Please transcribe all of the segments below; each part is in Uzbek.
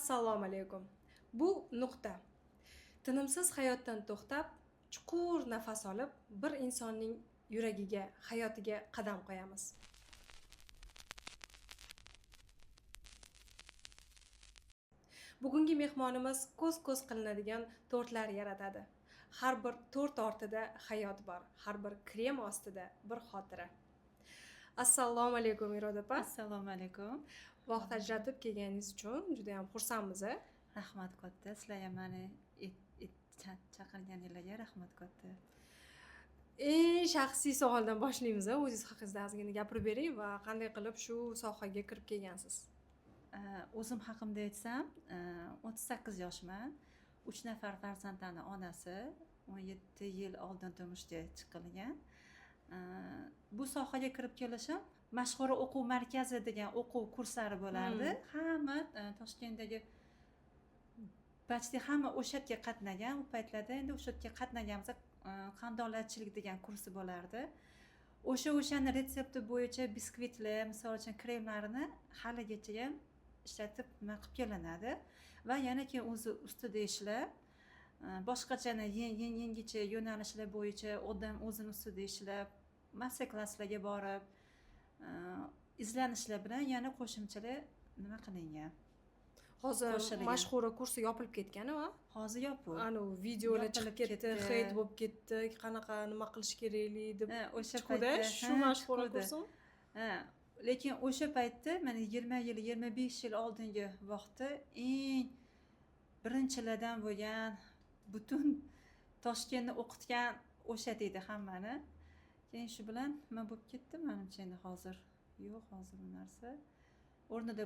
Assalomu alaykum. Bu nuqta. Tinimsiz hayotdan to'xtab, chuqur nafas olib, bir insonning yuragiga, hayotiga qadam qo'yamiz. Bugungi mehmonimiz ko'z-ko'z qilinadigan tortlar yaratadi. Har bir tort ortida hayot bor, har bir krem ostida bir xotira. Assalomu alaykum Iroda opa. Assalomu alaykum. Vaqt ajratib kelganingiz uchun juda ham xursandmiz. Rahmat katta. Sizlar ham meni chaqirganingizga rahmat katta. Eng shaxsiy savoldan boshlaymiz. O'zingiz haqingizda ozgina gapirib bering va qanday qilib shu sohaga kirib kelgansiz? O'zim haqimda aytsam, 38 yoshman. 3 nafar farzandlarning onasi. 17 yil oldin turmushga chiqilgan. Bu sohaga kirib kelishim Mashhura o'quv markazi degan o'quv kurslari bo'lardi. Hamma Toshkentdagi hamma o'sha yerga qatnagan. U paytlarda endi o'sha yerga qatnaganmiz. Qandolatchilik degan kursi bo'lardi. O'shani retsepti bo'yicha biskvitlar, misol uchun kremlarini haligacha ham ishlatib nima qilib kelinadi va yana keyin o'zi ustida ishlab boshqacha yangicha yo'nalishlar bo'yicha odam o'zini ustida ishlab master klasslarga borib izlanishlar bilan yana qo'shimchalar nima qilingan. Hozir mashhura kursi yopilib ketgan va hozir yopiq. Ana videolar chiqib ketdi, heyt bo'lib ketdi, qanaqa nima qilish kerakli deb. O'sha paytda shu mashhura kursi. Lekin o'sha paytda mana 20 yil, 25 yil oldingi vaqtda eng birinchilardan bo'lgan, butun Toshkentni o'qitgan o'sha deydi hammani. Keyin shu bilan nima bo'lib ketdi menimcha endi hozir yo'q, hozir bu narsa o'rnida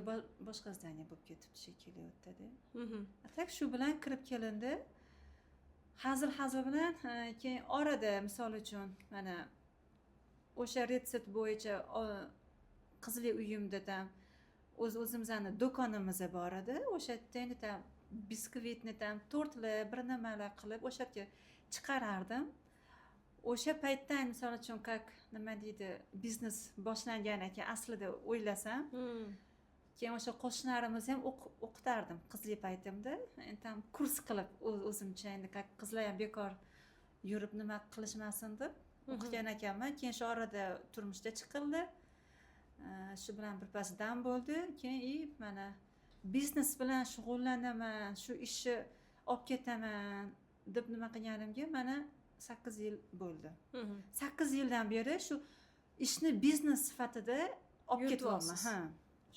boshqa zdaniya bo'lib ketibdi shekilli o'tadi. Tak shu bilan kirib kelindi. Hazil bilan keyin orada misol uchun mana o'sha retsept bo'yicha Qizli uyimda ham o'zimizning do'konimiz bor edi. O'sha yerda ham biskvitni ham tortlar, bir nimalar qilib o'sha yerga chiqarardim. O'sha paytda misol uchun nima deydi, biznes boshlangan ekan aslida o'ylasam. Keyin o'sha qo'shnilarimiz ham o'qitardim qizli paytimda. Endi ham kurs qilib o'zimcha endi qizlar ham bekor yurib nima qilishmasin deb o'qigan ekanman. Keyin shu orada turmushga chiqildi. Shu bilan birpas dam bo'ldi. Keyin mana biznes bilan shug'ullanaman, shu ishni olib ketaman deb nima qilganimga mana 8 yil bo'ldi. 8 yildan beri shu ishni biznes sifatida olib ketyapman.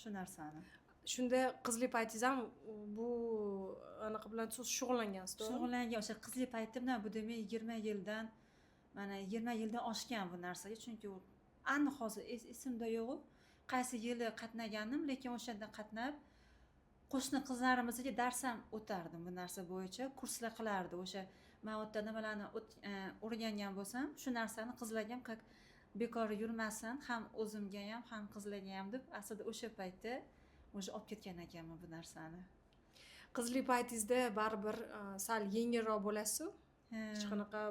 Shu narsani. Shunda qizli paytingiz ham bu anaqa bilan shug'ullangansiz, to'g'rimi? Shug'ullangan o'sha qizli paytimdan bu demak 20 yildan mana 20 yildan oshgan bu narsaga, chunki u aniq hozir esimda yo'q. Qaysi yili qatnaganim, lekin o'shanda qatnab qo'shni qizlarimizga dars ham o'tardim bu narsa bo'yicha, kurslar qilardi. O'sha men o'tda nimalarni o'rgangan bo'lsam, shu narsani qizlarga ham bekor yurmasin, ham o'zimga ham qizlarga ham deb aslida o'sha paytda o'sha olib ketgan ekanman bu narsani. Qizli paytingizda baribir sal yengilroq bo'lasiz. Hech qanaqa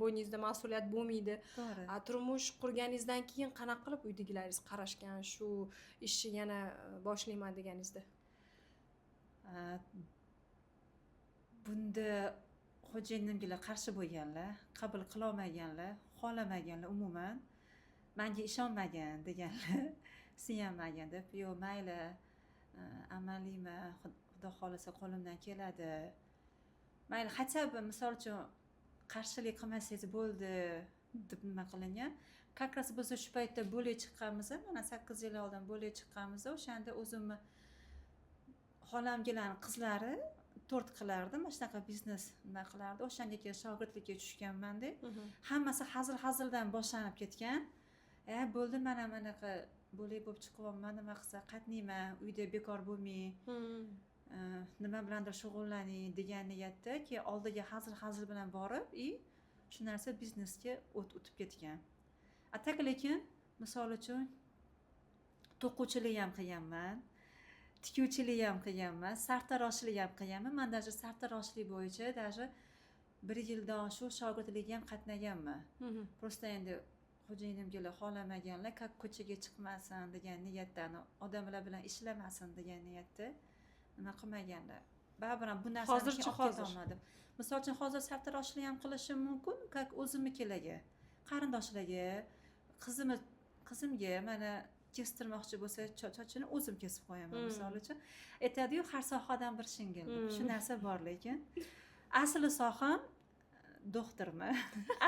bo'yningizda mas'uliyat bo'lmaydi. To'g'ri. Turmush qurganingizdan keyin qanaqa qilib uydagilaringiz qarashgan shu ishni yana boshlayman deganingizda? Bunda xo'jayinimga qarshi bo'lganlar, qabul qila olmaganlar, xohlamaganlar umuman. Menga ishonmagan deganlar, suyanmagan deb, yo'q mayli, amaliyman, xudo xolasa qo'limdan keladi. Mayli, hatto misol uchun qarshilik qilmasangiz bo'ldi deb nima qilingan. Kakras biz shu paytda bo'lib chiqqanmiz, mana 8 yil oldin bo'lib chiqqanmiz. O'shanda o'zimni xolamgilarning qizlari tort qilardi, mana shunaqa biznes nima qilardi. O'shanga keyin shogirdlikka tushganman-da. Hammasi hazildan boshlanib ketgan. Bo'ldi, mana bunaqa bo'lib chiqyapman, nima qilsa qatnayman, uyda bekor bo'lmay. Nima bilandir shug'ullaning degan niyatda keyin oldiga hazil bilan borib, shu narsa biznesga o'tib ketgan. Atak lekin misol uchun to'quvchilik ham qilganman, tikuvchilik ham qilganman, sartaroshlik ham qilganman. Men даже sartaroshlik bo'yicha даже 1 yildan shu shogirdlikka ham qatnaganman. Prosta endi xo'jayinimga xohlamaganlar, ko'chaga chiqmasin degan niyatdan, odamlar bilan ishlamasin degan niyatda nima qilmaganlar. Baribir ham bu narsani Hozirchi olib keta hozir? olmadim. Misol uchun hozir sartaroshlik ham qilishim mumkin, как o'zimnikilarga, qarindoshlarga, qizimga mana kestirmoqchi bo'lsa sochini o'zim kesib qo'yaman misol uchun. Aytadi-yu, har sohadan bir shingil. Shu narsa bor lekin asli soham doktorman.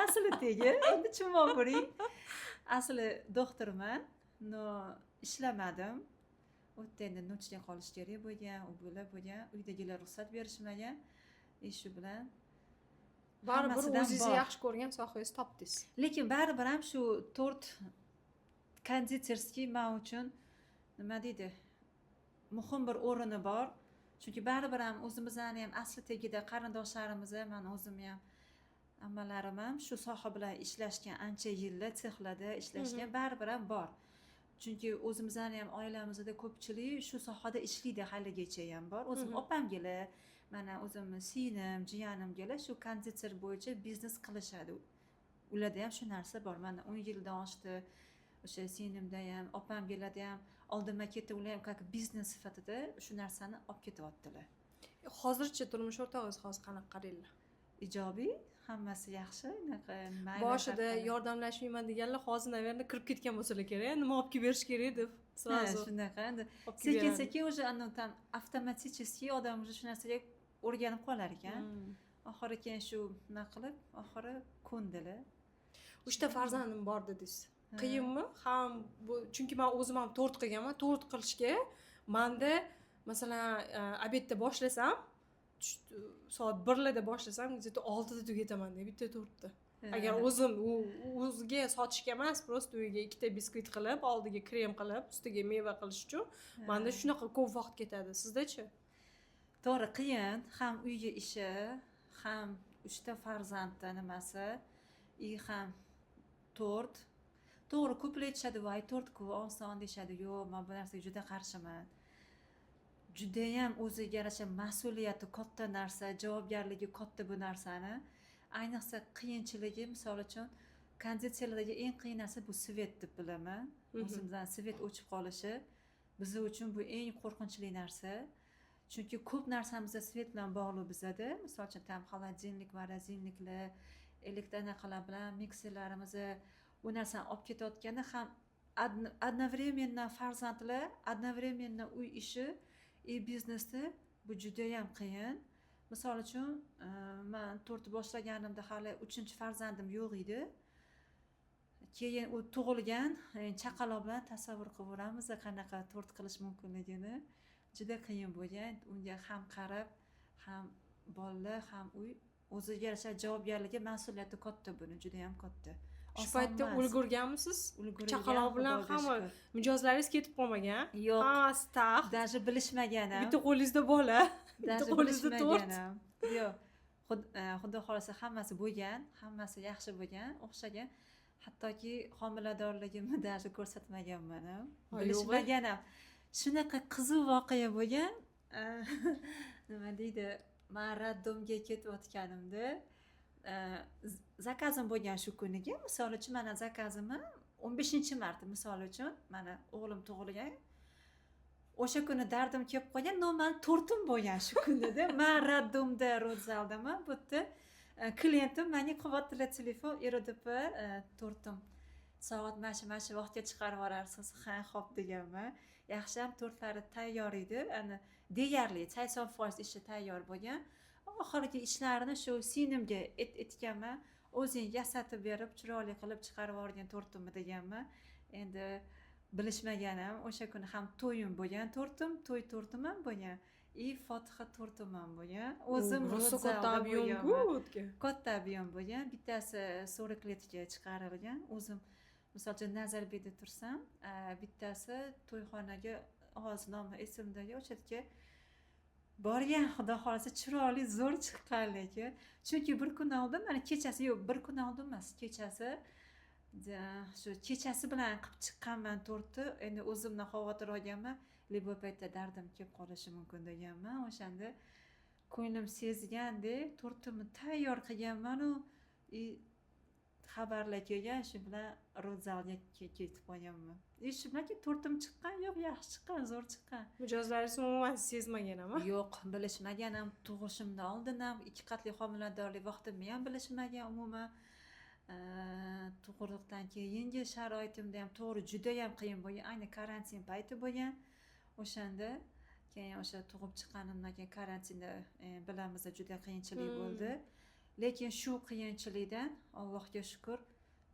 Asli tegi, endi tushunib ko'ring. Asli doktorman. No, ishlamadim. U yerda endi nochdan qolish kerak bo'lgan, u bo'lgan, uydagilar ruxsat berishmagan. Shu bilan Baribir hammasidan o'zingizni bor. yaxshi ko'rgan sohangizni topdingiz. Lekin baribir ham shu tort konditerskiy men uchun nima deydi? Muhim bir o'rni bor. Chunki baribir ham o'zimizni ham asli tagida qarindoshlarimizni, men o'zim ham ammalarim ham shu soha bilan ishlashgan, ancha yillar sexlarda ishlashgan baribir ham bor. Chunki o'zimizni ham oilamizda ko'pchilik shu sohada ishlaydi haligacha ham bor. O'zim opamgalar, mana o'zimni singlim, jiyanimgalar shu konditer bo'yicha biznes qilishadi. Ularda ham shu narsa bor. Mana 10 yildan oshdi. O'sha singlimda ham, opamgalarda ham oldinma ketdi, ular ham как biznes sifatida shu narsani olib ketyaptilar. Hozirchi turmush o'rtog'ingiz hozir qanaqa qaraylar? Ijobiy, hammasi yaxshi, unaqa mayli. Boshida yordamlashmayman deganlar hozir naверное kirib ketgan bo'lsalar kerak, nima olib kelib berish kerak deb sразу. Shunaqa endi olib kelib beradi. sekin уже оно там автоматически odam уже shu narsaga o'rganib qolar ekan. Oxiri keyin shu nima qilib, oxiri ko'ndilar. 3 ta farzandim bor dedingiz. Qiyinmi? Ham bu chunki men o'zim ham tort qilganman. Tort qilishga menda masalan obedda boshlasam, soat 1 da boshlasam, где-то 6 da tugataman deb bitta tortni. Agar o'zim o'ziga sotishga emas, просто uyga ikkita biskvit qilib, oldiga krem qilib, ustiga meva qilish uchun menda shunaqa ko'p vaqt ketadi. Sizdachi? To'g'ri, qiyin, ham uyga ishi, ham 3 ta farzandda nimasi, ham tort. To'g'ri, ko'plar aytishadi, "Voy, tort-ku oson" deyshadi. Yo'q, men bu narsaga juda qarshiman. Judayam o'ziga yarasha mas'uliyati katta narsa, javobgarligi katta bu narsani. Ayniqsa qiyinchiligi, misol uchun, konditerlardagi eng qiyin narsa bu svet deb bilaman. O'zimizdan svet o'chib qolishi biz uchun bu eng qo'rqinchli narsa. Chunki ko'p narsamizda svet bilan bog'liq bizada. Misol uchun, tam xolodilnik, morozinliklar, elektronaqalar bilan mikserlarimizni bu narsani olib ketayotganda ham одновременно farzandlar, одновременно uy ishi, biznesda bu juda ham qiyin. Misol uchun, men tort boshlaganimda hali 3-farzandim yo'q edi. Keyin u tug'ilgan, chaqaloq bilan tasavvur qilib qanaqa tort qilish mumkinligini. Juda qiyin bo'lgan. Unga ham qarab, ham bolalar, ham uy o'ziga yarasha javobgarligi, mas'uliyati katta buni, juda ham katta. Shu paytda ulgurganmisiz? Ulgurgan, Chaqaloq bilan hamma mijozlaringiz ketib qolmagan? Yo'q. Hammasi taxt. Даже bilishmagan ham. Bitta qo'lingizda bola, bitta Даже qo'lingizda tort. bilishmagan ham. Yo'q. Xudo xolasa hammasi bo'lgan, hammasi yaxshi bo'lgan, o'xshagan. Hattoki homiladorligimni даже ko'rsatmaganman ham. Bilishmagan ham. Shunaqa qiziq voqea bo'lgan. Nima deydi? Men raddomga ketayotganimda zakazim bo'lgan shu kuniga. Misol uchun, mana zakazimni 15-marta misol uchun, mana o'g'lim tug'ilgan. O'sha kuni dardim kelib qolgan, no, men tortim bo'lgan shu kunida. Men raddomda, ro'zaldaman. Bu yerda klientim menga qilyaptilar telefon, "Irodipar, tortim soat mana shu vaqtga chiqarib yuborarsiz." Ha, xo'p deganman. Yaxshi ham tortlari tayyor edi. Ana deyarli 80% ishi tayyor bo'lgan. Oxirgi ishlarini shu singlimga aytganman. "O'zing yasatib berib, chiroyli qilib chiqarib yuborgan tortimni" deganman. Endi bilishmagan ham, o'sha kuni ham to'yim bo'lgan, to'y tortim ham bo'lgan. Fotiha tortim ham bo'lgan. O'zim katta ob'yom-ku. Katta ob'yom bo'lgan. Bittasi 40 letga chiqarilgan. O'zim misol uchun Nazarbekda tursam, bittasi to'yxonaga og'iznomi esimdagi o'sha yerga borgan, xudo xolasa chiroyli zo'r chiqqan lekin. Chunki bir kun oldin, mana kechasi, yo'q, bir kun oldin emas, kechasi shu kechasi bilan qilib chiqqanman tortni. Endi o'zimdan xavotir olganman. Bu paytda dardim kelib qolishi mumkin deganman. O'shanda ko'nglim sezgandek tortimni tayyor qilganman-u, xabarlar kelgan, shu bilan ro'zalga ketib qolganman. eshitmaki tortim chiqqan yo'q, yaxshi chiqqan, zo'r chiqqan. Mijozlaringiz umuman sezmagan ama. Yo'q, bilishmagan ham, tug'ishimdan oldin ham, 2 qatli homiladorlik vaqtimda ham bilishmagan umuman. Tug'ruqdan keyingi sharoitimda ham to'g'ri juda ham qiyin bo'lgan, ayni karantin payti bo'lgan. O'shanda keyin o'sha tug'ib chiqqanimdan keyin karantinda bilamiz juda qiyinchilik bo'ldi. Lekin shu qiyinchilikdan Allohga shukr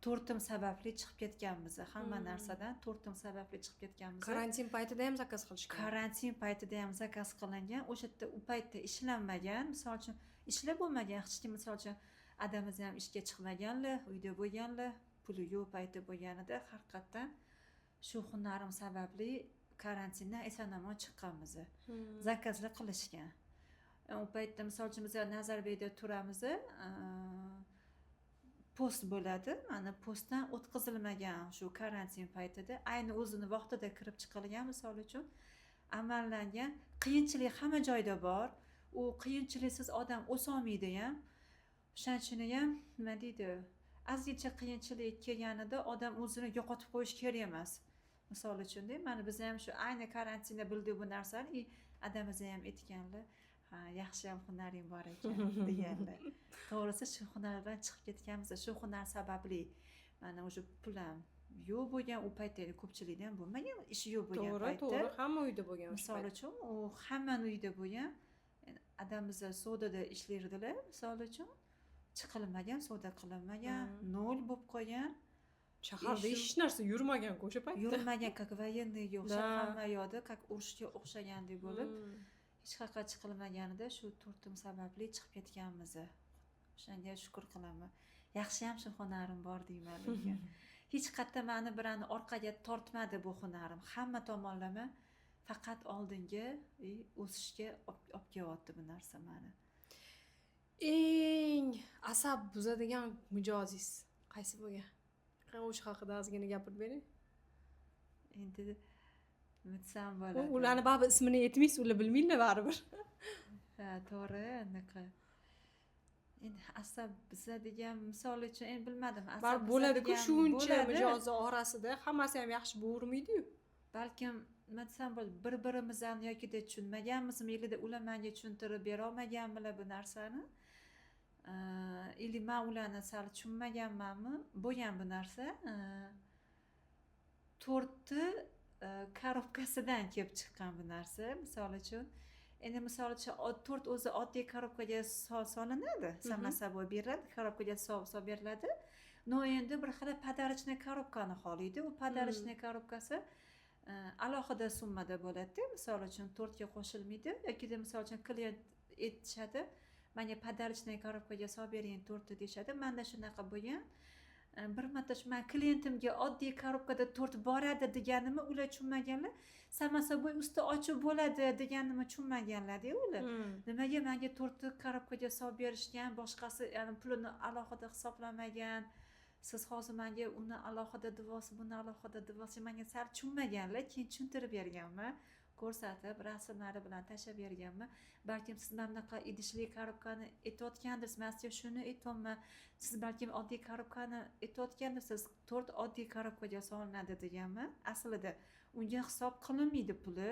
tortim sababli chiqib ketganmiz. Hamma narsadan tortim sababli chiqib ketganmiz. Karantin paytida ham zakaz qilishgan. Karantin paytida ham zakaz qilingan. O'sha yerda u paytda ishlanmagan. Misol uchun ishlab bo'lmagan, hech kim misol uchun adamiz ham ishga chiqmaganlar, uyda bo'lganlar, puli yo'q payti bo'lganida haqiqatdan shu hunarim sababli karantindan eson-omon chiqqanmiz. Zakazlar qilishgan. U paytda misol uchun biz Nazarbayda turamiz. Post bo'ladi. Mana postdan o'tkazilmagan shu karantin paytida ayni o'zini vaqtida kirib chiqilgan misol uchun amallangan qiyinchilik hamma joyda bor. U qiyinchiliksiz odam o'solmaydi ham. O'shanchini ham nima deydi? Azizcha qiyinchilik kelganida odam o'zini yo'qotib qo'yish kerak emas. Misol uchun-da, mana biz ham shu ayni karantinda bildik bu narsani, adamiz ham aytganlar. Ha, yaxshi ham hunaring bor ekan deganlar. To'g'risi shu hunar bilan chiqib ketganmiz. Shu hunar sababli mana o'sha pul ham yo'q bo'lgan, u paytda ko'pchilikda ham bo'lmagan, ishi yo'q bo'lgan paytda. To'g'ri, hamma uyda bo'lgan. Misol uchun, u hammaning uyida bo'lgan. Adamiz sodada ishlardilar, misol uchun chiqilmagan, soda qilinmagan, nol bo'lib qolgan. Shaharda hech narsa yurmagan o'sha paytda. Yurmagan, как военныйga o'xshab hamma yoqda, как urushga o'xshagandek bo'lib. Hech qayerga chiqilmaganida shu tortim sababli chiqib ketganmiz. O'shanga shukr qilaman. Yaxshi ham shu hunarim bor deyman lekin. Hech qayerda meni birani orqaga tortmadi bu hunarim. Hamma tomonlama faqat oldinga o'sishga olib kelyapti bu narsa meni. Eng asab buzadigan mijozingiz qaysi bo'lgan? O'sha haqida ozgina gapirib bering. Endi aytsam bo'ladi. Ularni baribir ismini aytmaysiz, ular bilmaydilar baribir. Ha, to'g'ri, anaqa. Endi asab bizadigan misol uchun endi bilmadim. Asab bo'ladi-ku, shuncha mijozi orasida hammasi ham yaxshi bo'lavermaydi-yu. Balkim aytsam bo'ladi, bir-birimizdan yokida tushunmaganmizmi, yo'lida ular menga tushuntirib bera olmaganmilar bu narsani. Ili men ularni sal tushunmaganmanmi? Bo'lgan bu narsa. Tortni korobkasidan kelib chiqqan bu narsa. Misol uchun, endi misol uchun tort o'zi oddiy korobkaga solinadi, sama-saboy beriladi, korobkaga solib beriladi. No endi bir xil podarочный korobkani xohlaydi. U podarочный korobkasi alohida summada bo'ladi. Misol uchun tortga qo'shilmaydi yoki misol uchun klient aytishadi, menga podarочный korobkaga solib bering tortni deyshadi. Menda shunaqa bo'lgan. Bir marta shu men klientimga oddiy korobkada tort boradi deganimni ular tushunmaganlar. Sama-saboy usti ochiq bo'ladi deganimni tushunmaganlar-da ular. Nimaga menga tortni korobkaga solib berishgan, boshqasi ya'ni pulini alohida hisoblamagan. Siz hozir menga uni alohida divosi, buni alohida divosi menga sal tushunmaganlar, keyin tushuntirib berganman. Ko'rsatib, rasmlari bilan tashlab berganman. Balkim siz mana bunaqa idishli korobkani aytayotgandirsiz, men sizga shuni aytyapman. Siz balkim oddiy korobkani aytayotgandirsiz, tort oddiy korobkaga solinadi deganman. Aslida unga hisob qilinmaydi puli.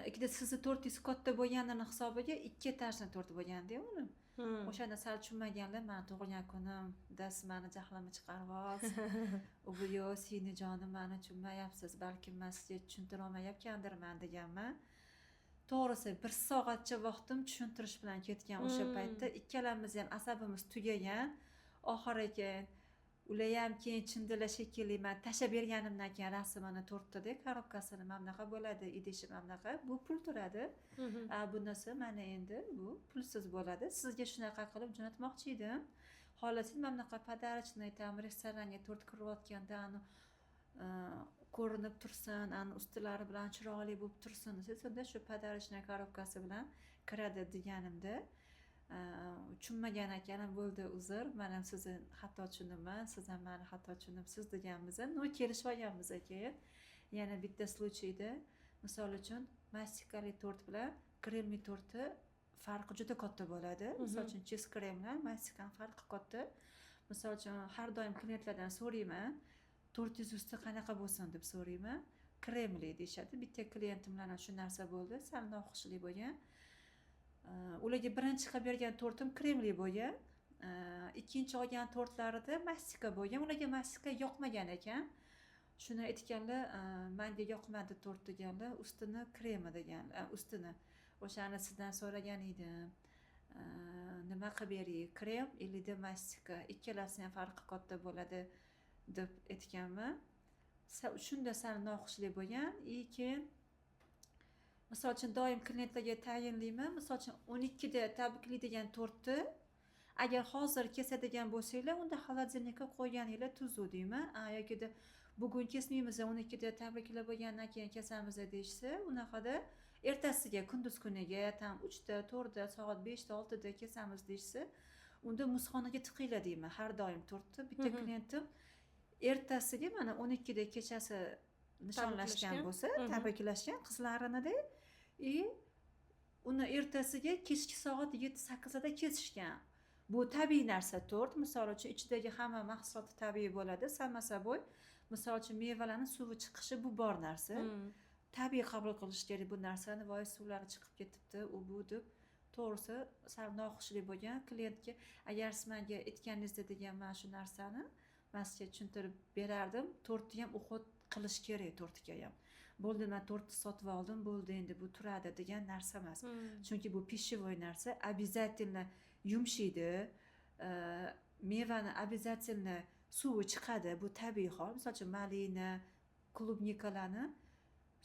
Ikkita sizni tortingiz katta bo'lganini hisobiga 2 etajli tort bo'lganda uni. O'shanda sal tushunmaganlar, men tug'ilgan kunim, das meni jahlimni chiqarib u bu yo seni jonim meni tushunmayapsiz, balkim men sizga tushuntira olmayapmandirman deganman. To'g'risi 1 soatcha vaqtim tushuntirish bilan ketgan o'sha paytda. Ikkalamiz ham asabimiz tugagan. Oxiriga ular ham keyin tushundilar shekilli, men tashlab berganimdan keyin rasmini tortdi, korobkasini mana bunaqa bo'ladi, idishi mana bunaqa, bu pul turadi. Bunisi mana endi bu pulsiz bo'ladi. Sizga shunaqa qilib jo'natmoqchi edim. Xolasingiz mana bunaqa podarочный tam restoranga tort kirayotganda ko'rinib tursin, ustilari bilan chiroyli bo'lib tursin. Sizda shu podarочный korobkasi bilan kiradi deganimda tushunmagan ekanman, bo'ldi uzr, men ham sizni xato tushunibman, siz ham meni xato tushunibsiz deganmiz. No kelishib olganmiz keyin. Yana bitta случайda, misol uchun, mastikali tort bilan kremli tortni farqi juda katta bo'ladi. Misol uchun, cheese krem bilan mastikan farqi katta. Misol uchun, har doim klientlardan so'rayman, 400 usti qanaqa bo'lsin deb so'rayman. Kremli deyishadi. Bitta klientim bilan shu narsa bo'ldi, sal noxushli bo'lgan. Ularga birinchi qilib bergan tortim kremli bo'lgan. Ikkinchi olgan tortlarida mastika bo'lgan. Ularga mastika yoqmagan ekan. Shuni aytganlar, menga yoqmadi tort deganlar, ustini kremi deganlar, ustini. O'shani sizdan so'ragan edim. Nima qilib beray? Krem yoki mastika, ikkalasining ham farqi katta bo'ladi deb aytganman. Shunda sal noxushli bo'lgan. Keyin misol uchun doim klientlarga tayinlayman. Misol uchun 12 da tabriklaydigan tortni agar hozir kesadigan bo'lsanglar, unda xolodilnikka qo'yganinglar tuzli deyman. Yoki bugun kesmaymiz, 12 da tabriklab bo'lgandan keyin kesamiz deyishsa, unaqada ertasiga kunduz kuniga tam 3 da, 4 da, soat 5 da, 6 da kesamiz deyishsa, unda muzxonaga tiqinglar deyman. Har doim tortni bitta klientim ertasiga mana 12 da kechasi nishonlashgan bo'lsa, tabriklashgan qizlarini uni ertasiga kechki soat 7-8 da kesishgan. Bu tabiiy narsa tort. Misol uchun ichidagi hamma mahsulot tabiiy bo'ladi. Sama-saboy. Misol uchun mevalarning suvi chiqishi bu bor narsa. Tabiiy qabul qilish kerak bu narsani. Voy suvlari chiqib ketibdi, u bu deb. To'g'risi, sal noxushli bo'lgan klientga agar siz menga aytganingizda degan mana shu narsani men sizga tushuntirib berardim. Tortni ham uxot qilish kerak tortga ham. Bo'ldi, men tortni sotib oldim, bo'ldi, endi bu turadi degan narsa emas. Chunki bu pищевой narsa, обязательно yumshaydi. Mevani обязательно suvi chiqadi, bu tabiiy hol. Misol uchun malina, klubnikalarni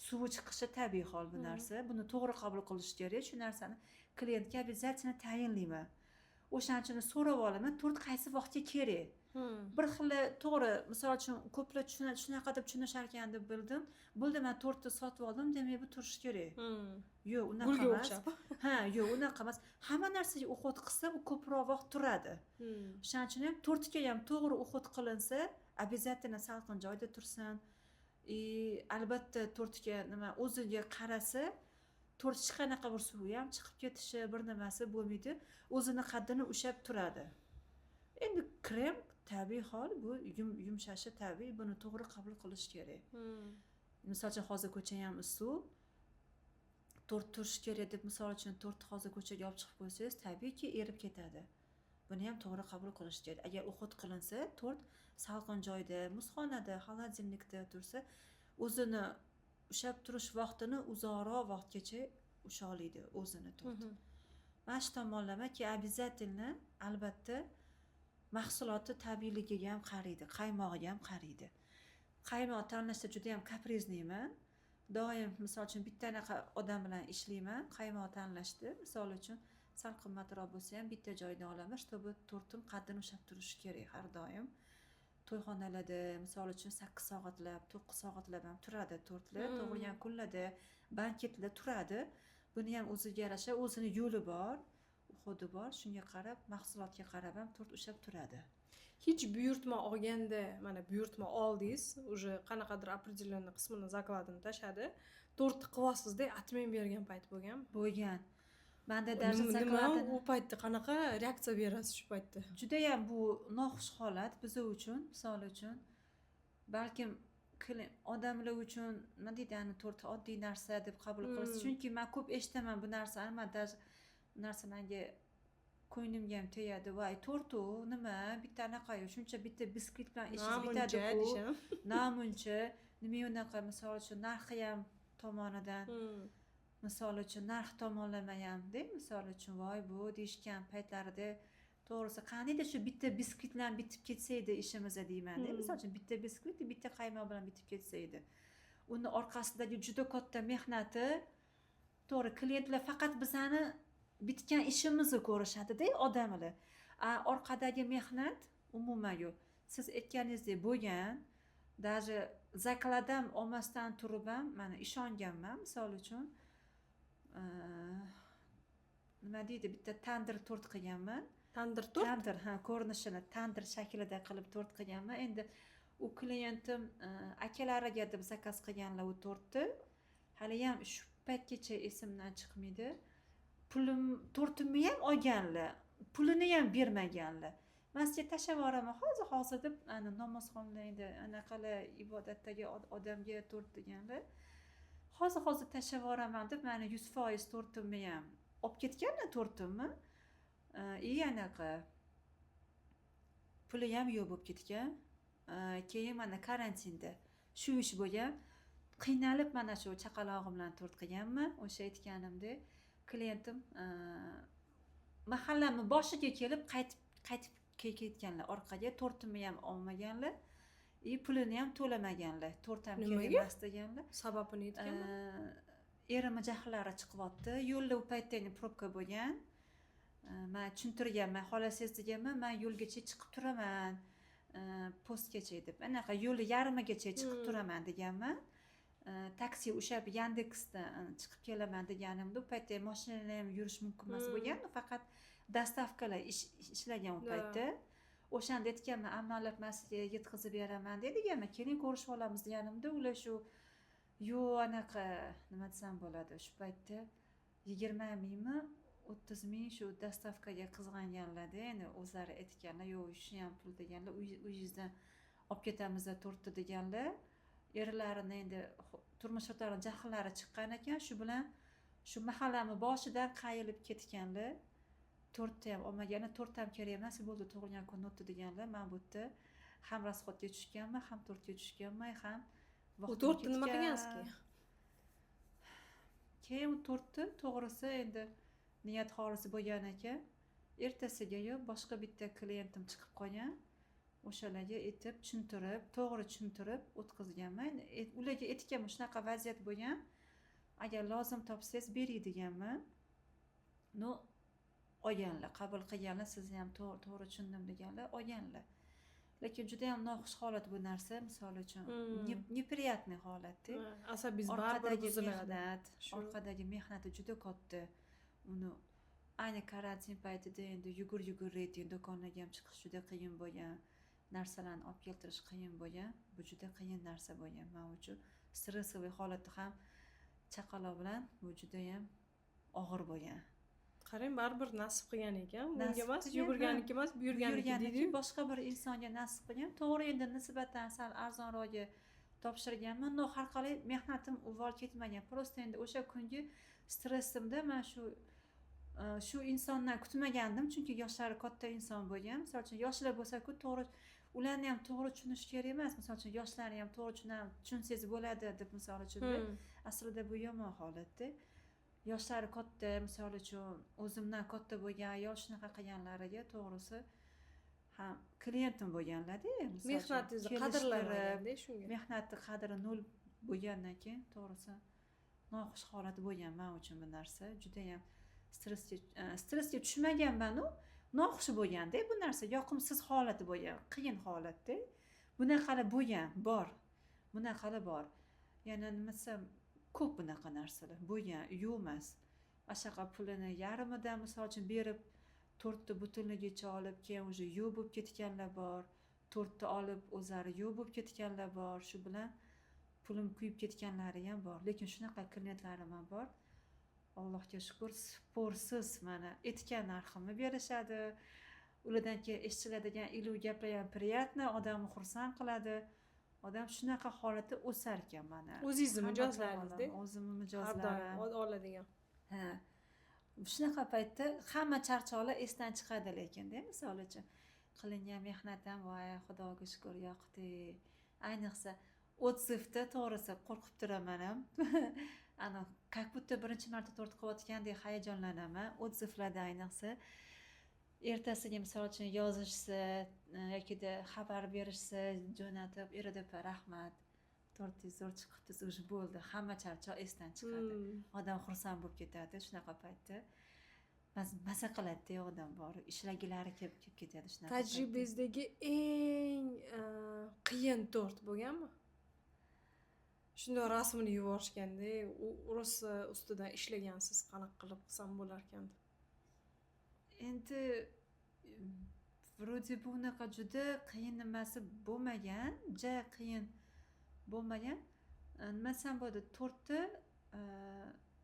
suvi chiqishi tabiiy hol bu narsa. Buni to'g'ri qabul qilish kerak. Shu narsani klientga обязательно tayinlayman. O'shaning uchun so'rab olaman, tort qaysi vaqtga kerak. Bir xil to'g'ri, misol uchun ko'plar shunaqa deb tushunishar ekan deb bildim. Bo'ldi, men tortni sotib oldim, demak bu turishi kerak. Yo'q, unaqa emas. Yo'q, unaqa emas. Hamma narsaga uxot qilsa, u ko'proq vaqt turadi. O'shaning uchun ham tortga ham to'g'ri uxot qilinsa, обязательно salqin joyda tursin. Albatta tortga nima o'ziga qarasa, tort hech qanaqa bir suvi ham chiqib ketishi, bir nimasi bo'lmaydi. O'zini qaddini ushlab turadi. Endi krem tabiiy hol, bu yumshashi tabiiy, buni to'g'ri qabul qilish kerak. Misol uchun hozir ko'cha ham issiq, tort turishi kerak deb misol uchun tortni hozir ko'chaga olib chiqib qo'ysangiz, tabiiyki erib ketadi. Buni ham to'g'ri qabul qilish kerak. Agar uxot qilinsa, tort salqin joyda, muzxonada, xolodilnikda tursa, o'zini ushlab turish vaqtini uzoqroq vaqtgacha ushlaydi o'zini tort. Mana shu tomonlamaki обязательно albatta mahsuloti tabiiyligiga ham qaraydi, qaymog'iga ham qaraydi. Qaymoq tanlashda juda ham kaprizliman. Doim misol uchun bittanaqa odam bilan ishlayman, qaymoq tanlashda. Misol uchun sal qimmatroq bo'lsa ham bitta joydan olaman, чтобы tortim qaddini ushlab turishi kerak har doim. To'yxonalarda misol uchun 8 soatlab, 9 soatlab ham turadi tortlar, tug'ilgan kunlarda, banketlarda turadi. Buni ham o'ziga yarasha, o'zini yo'li bor, xudi bor, shunga qarab, mahsulotga qarab ham tort ushlab turadi. Hech buyurtma olganda, mana buyurtma oldingiz, уже qanaqadir определенный qismini zakladini tashadi. Tortni qilyapsiz-da, atmay bergan payt bo'lganmi? Bo'lgan. Menda даже zakladini u paytda qanaqa reaksiya berasiz shu paytda? Juda ham bu noxush holat biz uchun, misol uchun, balkim odamlar uchun nima deydi, tort oddiy narsa deb qabul qilasiz. Chunki men ko'p eshitaman bu narsani, men даже bu narsa menga ko'nglimga ham tegadi. Voy, tortu nima, bitta anaqa-yu, shuncha bitta biskvit bilan ishingiz bitadi-ku. Namuncha, nima unaqa, misol uchun narxi ham tomonidan, misol uchun narx tomonlama ham-da, misol uchun voy bu deyishgan paytlarida to'g'risi qaniydi shu bitta biskvit bilan bitib ketsa edi ishimiz deyman-da. Misol uchun bitta biskvit, bitta qaymoq bilan bitib ketsa edi. Uni orqasidagi juda katta mehnati, to'g'ri, klientlar faqat bizani bitgan ishimizni ko'rishadi-da, odamlar. Orqadagi mehnat umuman yo'q. Siz aytganingizdek bo'lgan, даже zakladam olmasdan turib ham mana ishonganman, misol uchun nima deydi, bitta tandir tort qilganman. Tandir tort? Tandir, ko'rinishini tandir shaklida qilib tort qilganman. Endi u klientim akalariga deb zakaz qilganlar u tortni. Hali ham shu paytgacha esimdan chiqmaydi. Tortimni ham olganlar, pulini ham bermaganlar. masjid tashlab yuboraman hozir deb ana namozxonlarda anaqalar ibodatdagi odamga to'rt deganlar hozir tashlab yuboraman deb mana 100% to'rtimni ham olib ketganlar to'rtimni anaqa puli ham yo'q bo'lib ketgan keyin mana karantinda shu ish bo'lgan qiynalib mana shu chaqalog'im bilan to'rt qilganman o'sha aytganimdek klientim mahallamni boshiga kelib qaytib ketganlar orqaga to'rtimni ham olmaganlar pulini ham to'lamaganlar to'rt ham kerak emas deganlar sababini aytganmi erimni jahllari chiqyapti yo'lda u paytda probka bo'lgan man tushuntirganman xohlasangiz deganman man yo'lgacha chiqib turaman postgacha deb anaqa yo'lni yarmigacha chiqib turaman deganman taksi o'sha Yandexdan chiqib kelaman deganimda u paytda mashinalar ham yurish mumkin emas bo'lgan faqat dostavkalar ishlagan u paytda o'shanda aytganman amallab man sizga yetkazib beraman deganman keling ko'rishib olamiz deganimda ular shu yo'q anaqa nima desam bo'ladi shu paytda 20 mingmi 30 ming shu dostavkaga qizg'anganlarda endi o'zlari aytganlar yo'q shu ham pul deganlar uyingizdan olib ketamiz to'rtta deganlar erlarini endi turmush o'rtog'ining jahllari chiqqan ekan shu bilan shu mahallani boshidan qayilib ketganlar to'rtta ham olmaganlar to'rtta ham kerak emas bo'ldi tug'ilgan kun o'tdi deganlar man bu yerda ham rasxodga tushganman ham to'rtga tushganman ham u to'rtni nima qilgansiz keyin u to'rtni to'g'risi endi niyat xolisi bo'lgan ekan ertasigayoq boshqa bitta klientim chiqib qolgan o'shalarga aytib to'g'ri tushuntirib o'tkazganman ularga aytganman shunaqa vaziyat bo'lgan agar lozim topsangiz bering deganman olganlar qabul qilganlar sizni ham to'g'ri tushundim deganlar olganlar lekin juda ham noxush holat bu narsa misol uchun неприятный holatda asabingiz baribir buziladi orqadagi mehnati juda katta uni ayni karantin paytida endi yugur reyting do'konlarga ham chiqish juda qiyin bo'lgan narsalarni olib keltirish qiyin bo'lgan bu juda qiyin narsa bo'lgan men uchun stressовый holatda ham chaqaloq bilan bu juda ham og'ir bo'lgan qarang baribir nasib qilgan ekan bunga emas yugurganiki emas buyurganiki deydi boshqa bir insonga nasib qilgan to'g'ri endi nisbatan sal arzonroqga topshirganman но har qalay mehnatim uvol ketmagan просто endi o'sha kungi stressimda man shu insondan kutmagandim chunki yoshlari katta inson bo'lgan misol uchun yoshlar bo'lsa-ku to'g'ri ularni ham to'g'ri tushunish kerak emas misol uchun yoshlarni ham to'g'ri tushunsangiz bo'ladi deb misol uchun aslida bu yomon holatda yoshlari katta misol uchun o'zimdan katta bo'lgan ayol shunaqa qilganlariga to'g'risi ham klientim bo'lganlarda mehnatingizni qadrlamaganda shunga mehnatni qadri nol bo'lgandan keyin to'g'risi noxush holat bo'lgan men uchun bu narsa judayam stressga tushmaganman-u noxush bo'lganda bu narsa yoqimsiz holati bo'lgan qiyin holatda bunaqalar bo'lgan bunaqalar bor yana nima desam ko'p bunaqa narsalar bo'lgan yo'q emas ashaqa pulini yarmidan misol uchun berib to'rtta butunligicha olib keyin уже yo'q bo'lib ketganlar bor to'rtta olib o'zlari yo'q bo'lib ketganlar bor shu bilan pulim kuyib ketganlari ham bor lekin shunaqa klientlarim ham bor allohga shukur sporsiz mana aytgan narximni berishadi ulardan keyin eshitiladigan iluv gaplar ham приятно odamni xursand qiladi odam shunaqa holatda o'sar ekan mana o'zingizni mijozlaringizda o'zimni mijozlarim oladigan shunaqa paytda hamma charchoqlar esdan chiqadi lekinde misol uchun qilingan mehnat ham voy xudoga shukur yoqdi ayniqsa otsivda to'g'risi qo'rqib turaman ham ana как будто birinchi marta to'rt qilayotgandek hayajonlanaman otsivlarda ayniqsa ertasiga misol uchun yozishsa yokida xabar berishsa jo'natib iridp rahmat to'rtingiz zo'r chiqibdi уже bo'ldi hamma charchoq esdan chiqadi odam xursand bo'lib ketadi shunaqa paytda maza qiladida odam bor ishlagilari kelib ketadi shunaqa tajribangizdagi eng qiyin to'rt bo'lganmi shunday rasmini yuborishganda rosa ustidan ishlagansiz qanaqa qilib qilsam bo'larkan endi вроде bu unaqa juda qiyin nimasi bo'lmagan juda qiyin bo'lmagan nima desam bo'ladi to'rtta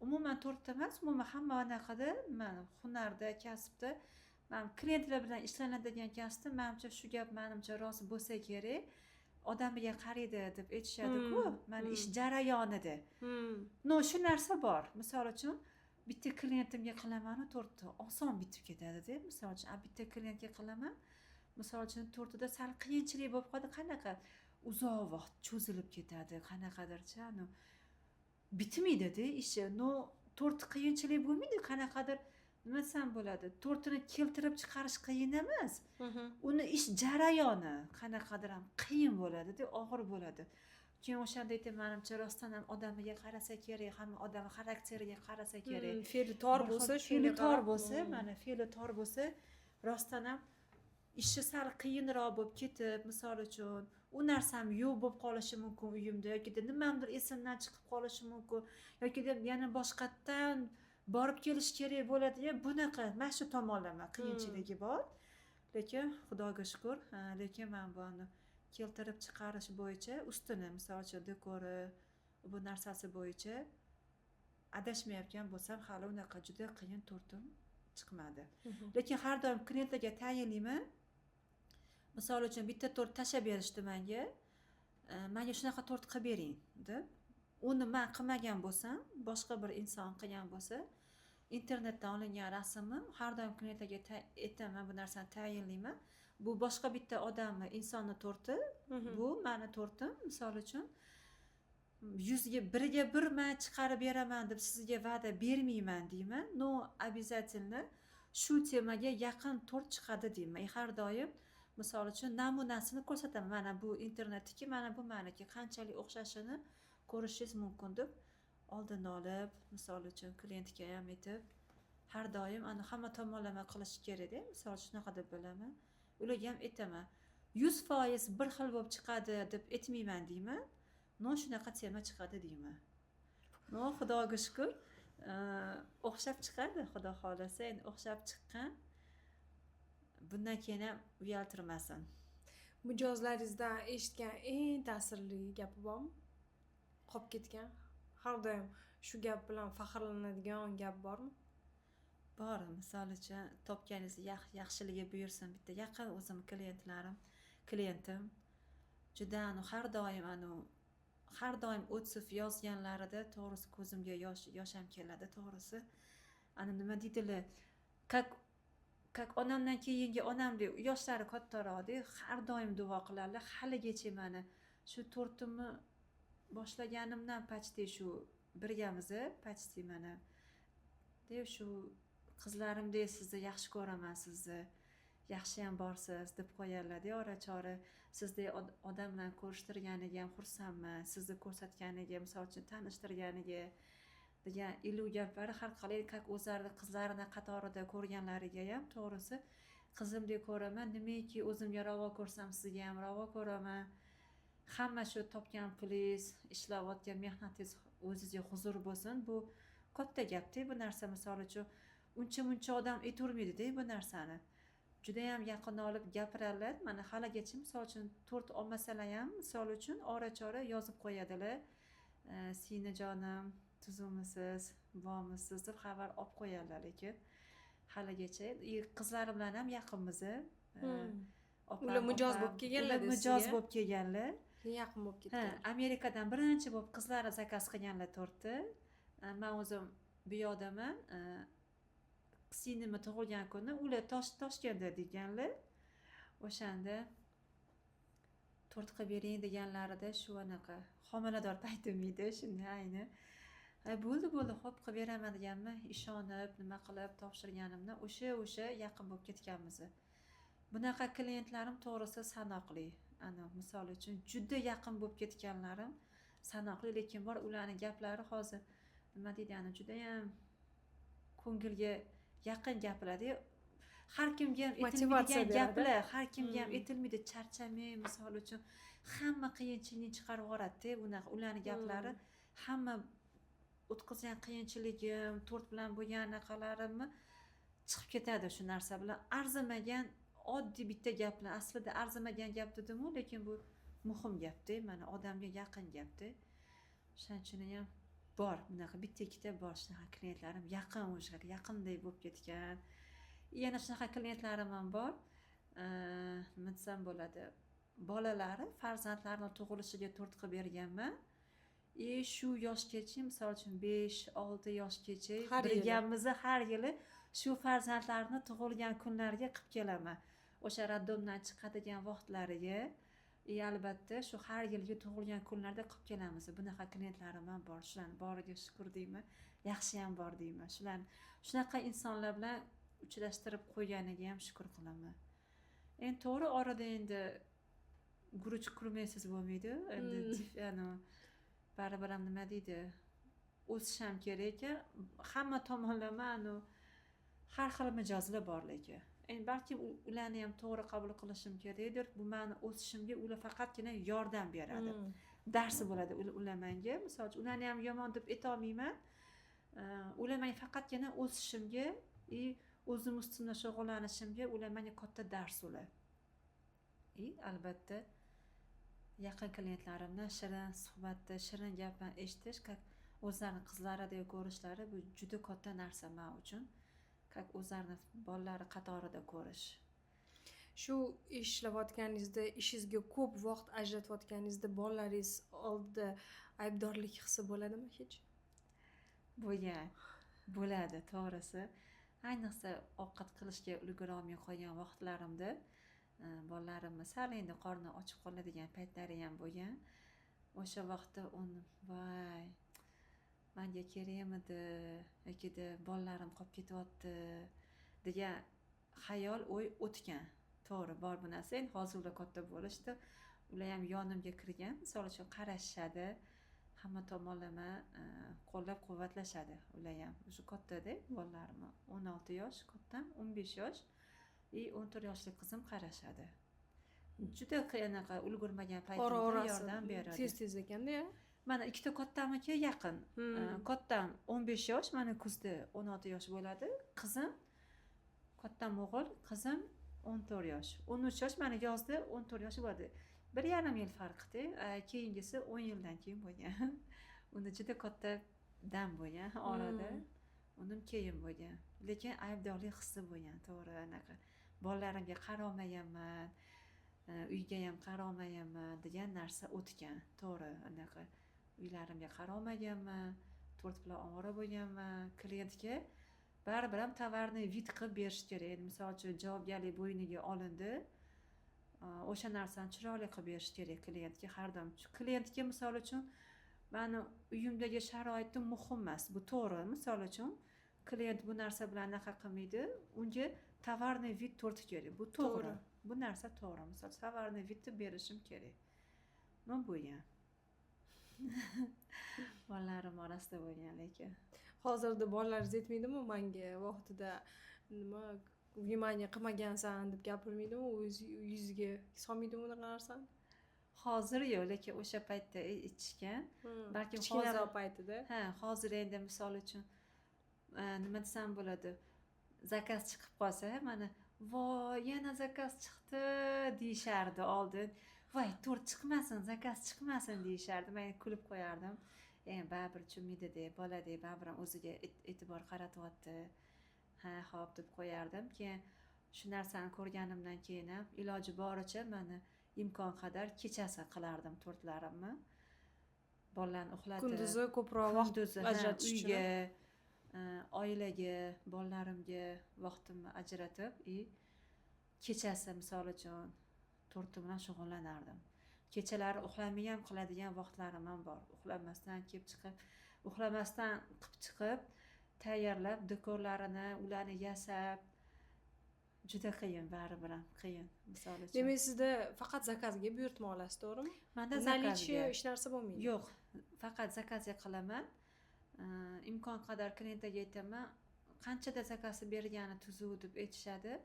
umuman to'rtta emas umuman hamma anaqada mana hunarda kasbda men klientlar bilan ishlanadigan kasbda menimcha shu gap menimcha rost bo'lsa kerak. Odamiga qaraydi deb aytishadi-ku, mana ish jarayonida. No, shu narsa bor. Misol uchun bitta klientimga qilaman, to'rtta oson bitib ketadi-da. Misol uchun bitta klientga qilaman, misol uchun to'rtida sal qiyinchilik bo'lib qoldi, qanaqa uzoq vaqt cho'zilib ketadi, qanaqadircha, bitmaydi-da ishi. No, to'rt qiyinchilik bo'lmaydi, qanaqadir nima desam bo'ladi. To'rtini keltirib chiqarish qiyin emas. Uni ish jarayoni qanaqadir ham qiyin bo'ladi-da, og'ir bo'ladi. Keyin o'shanda aytaman, menimcha rostdan ham odamiga qarasa kerak, hamma odam xarakteriga qarasa kerak. Fe'li tor bo'lsa, fe'li tor bo'lsa, mana fe'li tor bo'lsa, rostdan ham ishi sal qiyinroq bo'lib ketib, misol uchun u narsam yo'q bo'lib qolishi mumkin uyimda yoki nimamdir esimdan chiqib qolishi mumkin yoki yana boshqatdan borib kelish kerak bo'ladi. Bunaqa mana shu tomonlama qiyinchiligi bor. Lekin Xudoga shukr, lekin men buni keltirib chiqarish bo'yicha ustini, misol uchun dekori, bu narsasi bo'yicha adashmayotgan bo'lsam, hali unaqa juda qiyin to'rtim chiqmadi. Lekin har doim klientlarga tayinlayman. Misol uchun bitta to'rt tashab berishdi menga. Menga shunaqa to'rt qilib bering deb. Uni men qilmagan bo'lsam, boshqa bir inson qilgan bo'lsa, internetdan olingan rasmni har doim klientlarga aytaman, bu narsani tayinlayman. Bu boshqa bitta odamni, insonni to'rti, bu meni to'rtim. Misol uchun 100ga 1ga 1 men chiqarib beraman deb sizga va'da bermayman deyman. No, обязательно shu temaga yaqin to'rt chiqadi deyman. Har doim misol uchun namunasini ko'rsataman. Mana bu internetniki, mana bu meniki, qanchalik o'xshashini ko'rishingiz mumkin deb oldin olib, misol uchun klientga ham aytib, har doim ana hamma tomonlama qilish kerak-da. Misol uchun shunaqa deb bilaman. Ularga ham aytaman, 100% bir xil bo'lib chiqadi deb aytmayman deyman. No, shunaqa tema chiqadi deyman. No, Xudoga shukr, o'xshab chiqadi, Xudo xolasa, endi o'xshab chiqqan. Bundan keyin ham uyaltirmasin. Mijozlaringizda eshitgan eng ta'sirli gapi bormi? Qolib ketgan. Har doim shu gap bilan faxrlanadigan gap bormi? Bor. Misol uchun topganingiz yaxshiligi buyursin. Bitta yaqin o'zim klientim juda har doim o'tsif yozganlarida to'g'risi ko'zimga yosh ham keladi, to'g'risi. Nima deydilar? Как onamdan keyingi onamdek yoshlari kattaroqda, har doim duo qiladilar. Haligacha meni shu to'rtimni boshlaganimdan почти shu birgamiz, почти mana deb shu qizlarimdek sizni yaxshi ko'raman, sizni yaxshi ham borsiz deb qo'yadilar-da, ora-chora. Sizni odam bilan ko'rishtirganiga ham xursandman, sizni ko'rsatganiga, misol uchun tanishtirganiga degan ilu gaplari har qalay o'zlarini qizlarini qatorida ko'rganlariga ham to'g'risi qizimdek ko'raman, nimaiki o'zimga ravo ko'rsam sizga ham ravo ko'raman. Hamma shu topgan pulingiz, ishlayotgan mehnatingiz o'zingizga huzur bo'lsin. Bu katta gap-da, bu narsa. Misol uchun uncha odam aytolmaydi-da bu narsani. Juda ham yaqin olib gapiradilar. Mana haligacha misol uchun to'rt olmasalar ham misol uchun ora-chora yozib qo'yadilar. Sinajonim, tuzimisiz, bormisiz deb xabar olib qo'yadilar, lekin haligacha qizlarim bilan ham yaqinmiz. Ular mijoz bo'lib kelganlar, mijoz bo'lib kelganlar. Yaqin bo'lib ketgan. Amerikadan birinchi bo'lib qizlari zakaz qilganlar to'rtni. Men o'zim bu yoqdaman. Sinimni tug'ilgan kuni ular Toshkentda deganlar. O'shanda to'rt qilib bering deganlarida shu anaqa homilador paytim edi, shunday ayni. Bo'ldi, xo'p qilib beraman deganman, ishonib, nima qilib topshirganimdan o'sha yaqin bo'lib ketganmiz. Bunaqa klientlarim to'g'risi sanoqli. Misol uchun juda yaqin bo'lib ketganlarim sanoqli, lekin bor ularning gaplari hozir nima deydi, juda ham ko'ngilga yaqin gaplar-da. Har kimga ham aytilmaydigan gaplar, har kimga ham aytilmaydi, charchamang, misol uchun hamma qiyinchilikni chiqarib yuboradi-da, ularning gaplari. Hamma o'tkazgan qiyinchiligim, to'rt bilan bo'lgan anaqalarimni chiqib ketadi shu narsa bilan. Arzimagan oddiy bitta gaplar, aslida arzimagan gap dedim-ku, lekin bu muhim gap-da, mana odamga yaqin gap-da. Shuning uchun ham bor, bunaqa bitta ikkita bor shunaqa klientlarim, yaqin o'shalar, yaqinday bo'lib ketgan. yana shunaqa klientlarim ham bor. Nima desam bo'ladi, bolalari farzandlarini tug'ilishiga turtqi berganman. Shu yoshgacha, misol uchun 5-6 yoshgacha Har yili. birgamizda har yili shu farzandlarni tug'ilgan kunlariga qilib kelaman. O'sha raddomdan chiqadigan vaqtlariga albatta shu har yilgi tug'ilgan kunlarda qilib kelamiz. Bunaqa klientlarim ham bor. Shularni boriga shukr deyman. Yaxshi ham bor deyman. Shunaqa insonlar bilan uchrashtirib qo'yganiga ham shukr qilaman. Endi to'g'ri orada endi guruch qurmaysiz bo'lmaydi. Endi baribir ham nima deydi? O'sish ham kerak. Hamma tomonlama har xil mijozlar bor lekin. Endi balki ularni ham to'g'ri qabul qilishim kerakdir. Bu meni o'sishimga ular faqatgina yordam beradi. Darsi bo'ladi ular menga. Misol uchun ularni ham yomon deb aytolmayman. Ular menga faqatgina o'sishimga, o'zim ustimda shug'ullanishimga ular menga katta dars ular. Albatta yaqin klientlarimdan shirin suhbatda, shirin gapni eshitish, o'zlarini qizlaridek ko'rishlari bu juda katta narsa men uchun. O'zlarini bolalari qatorida ko'rish. Shu ishlayotganingizda, ishingizga ko'p vaqt ajratayotganingizda bolalaringiz oldida aybdorlik hissi bo'ladimi hech? Bo'ladi, to'g'risi. Ayniqsa ovqat qilishga ulgura olmay qolgan vaqtlarimda bolalarimni sal endi qorni ochib qoladigan paytlari ham bo'lgan. O'sha vaqtda voy, menga kerakmidi, yoki bolalarim qolib ketyapti degan xayol, o'y o'tgan. To'g'ri, bor bu narsa. Endi hozir ular katta bo'lishdi. Ular ham yonimga kirgan, misol uchun qarashadi, hamma tomonlama qo'llab-quvvatlashadi. Ular ham o'sha kattada bolalarim 16 yosh, kattam 15 yosh, 14 yoshli qizim qarashadi. Juda qiynaqa ulgurmagan paytimda yordam beradi. Tez ekanda. Mana ikkita kattamga yaqin. Kattam 15 yosh, mana kuzda 16 yosh bo'ladi. Qizim kattam o'g'il, qizim 14 yosh. 13 yosh, mana yozda 14 yosh bo'ladi. 1,5 yil farqda. Keyingisi 10 yildan keyin bo'lgan. Unda juda katta dam bo'lgan orada. Undan keyin bo'lgan. Lekin aybdorlik hissi bo'lgan, to'g'ri anaqa. Bolalarimga qarolmayapman, uyga ham qarolmayapman degan narsa o'tgan. To'g'ri anaqa. Uylarimga qarolmaganman, to'rt bilan ovora bo'lganman. Klientga baribir ham tovarni vid qilib berish kerak. Misol uchun javobgarlik bo'yniga olindi. O'sha narsani chiroyli qilib berish kerak klientga har doim. Klientga misol uchun meni uyimdagi sharoitim muhim emas. Bu to'g'ri. Misol uchun klient bu narsa bilan anaqa qilmaydi. Unga tovarni vid tortish kerak. Bu to'g'ri. Bu narsa to'g'ri. Misol tovarni vidni berishim kerak. Nima bo'lgan? Bolalarim orasida bo'lgan lekin. Hozirda bolalaringiz aytmaydimi menga vaqtida nima vнимание qilmagansan deb gapirmaydimi? O'z yuziga solmaydimi unaqa narsani? Hozir yo'q, lekin o'sha paytda aytishgan. Balki hozir paytida. Hozir endi misol uchun nima desam bo'ladi? Zakaz chiqib qolsa, mana voy, yana zakaz chiqdi deyishardi oldin. Voy, to'rt chiqmasin, zakaz chiqmasin deyishardi. Men kulib qo'yardim. Baribir tushunmaydi-da, bola-da, baribir o'ziga e'tibor qaratyapti. Xo'p deb qo'yardim. Keyin shu narsani ko'rganimdan keyin ham iloji boricha meni imkon qadar kechasi qilardim to'rtlarimni. Bolalarni uxlatib, kunduzi ko'proq vaqt ajratish uchun, uyga, oilaga, bolalarimga vaqtimni ajratib, kechasi misol uchun to'rtim bilan shug'ullanardim. Kechalari uxlamay ham qiladigan vaqtlarim ham bor. Uxlamasdan kelib chiqib, uxlamasdan qilib chiqib, tayyorlab, dekorlarini, ularni yasab, juda qiyin, baribir ham qiyin. Misol uchun. Demak, sizda faqat zakazga buyurtma olasiz, to'g'rimi? Menda zakazga hech narsa bo'lmaydi. Yo'q, faqat zakazga qilaman. Imkon qadar klientga aytaman, qanchada zakazni bergani tuzuv deb aytishadi.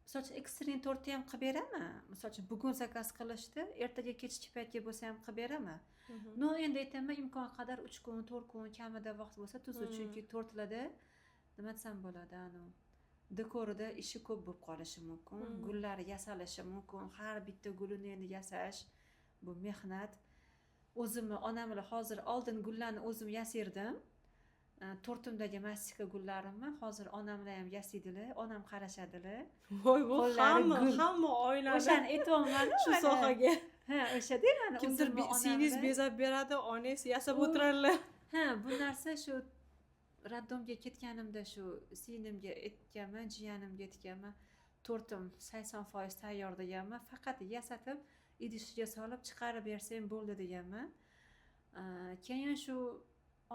Misol uchun ekstrem tortni ham qilib beraman. Misol uchun bugun zakaz qilishdi, ertaga kechki paytga bo'lsa ham qilib beraman. No, endi aytaman, imkon qadar 3 kun, 4 kun kamida vaqt bo'lsa tuzuv, chunki tortlarda nima desam bo'ladi, dekorida ishi ko'p bo'lib qolishi mumkin, gullari yasalishi mumkin, har bitta gulini endi yasash bu mehnat. O'zimni onam bilan hozir oldin gullarni o'zim yasirdim. tortimdagi mastika gullarimni hozir onamlar ham yasaydilar, onam qarashadilar. voy bu Qo'llari gul. hamma oilani O'shani aytyapman shu sohaga ha o'shada mana kimdir singiz bezab beradi onangiz yasab o'tiradilar ha bu narsa shu raddomga ketganimda shu singlimga aytganman, jiyanimga aytganman, tortim 80% tayyor deganman, faqat yasatib idishga solib chiqarib bersang bo'ldi deganman. Keyin shu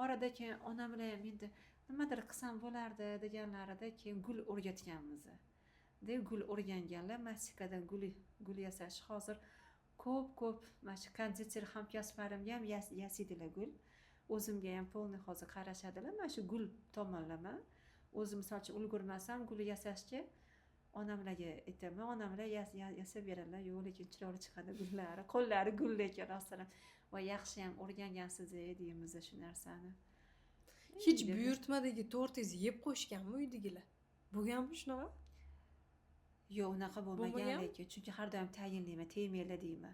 orada keyin onam bilan ham endi nimadir qilsam bo'lardi deganlarida keyin gul o'rgatganmiz. Gul o'rganganlar, mastikadan gul yasash hozir ko'p mana shu konditer hamkasblarimga ham yasaydilar gul. O'zimga ham polni hozir qarashadilar. Mana shu gul tomonlama. O'zim misol uchun ulgurmasam gul yasashga onamlarga aytaman, onamlar yasab beradilar. Yo'q, lekin chiroyli chiqadi gullari, qo'llari gul lekin rostdan. Va yaxshi ham o'rgangansiz deymiz shu narsani. hech buyurtmadagi tortingizni yeb qo'yishganmi uydagilar? Bo'lganmi shunaqa? Yo'q, unaqa bo'lmagan lekin, chunki har doim tayinlayman, tegmaylar deyman.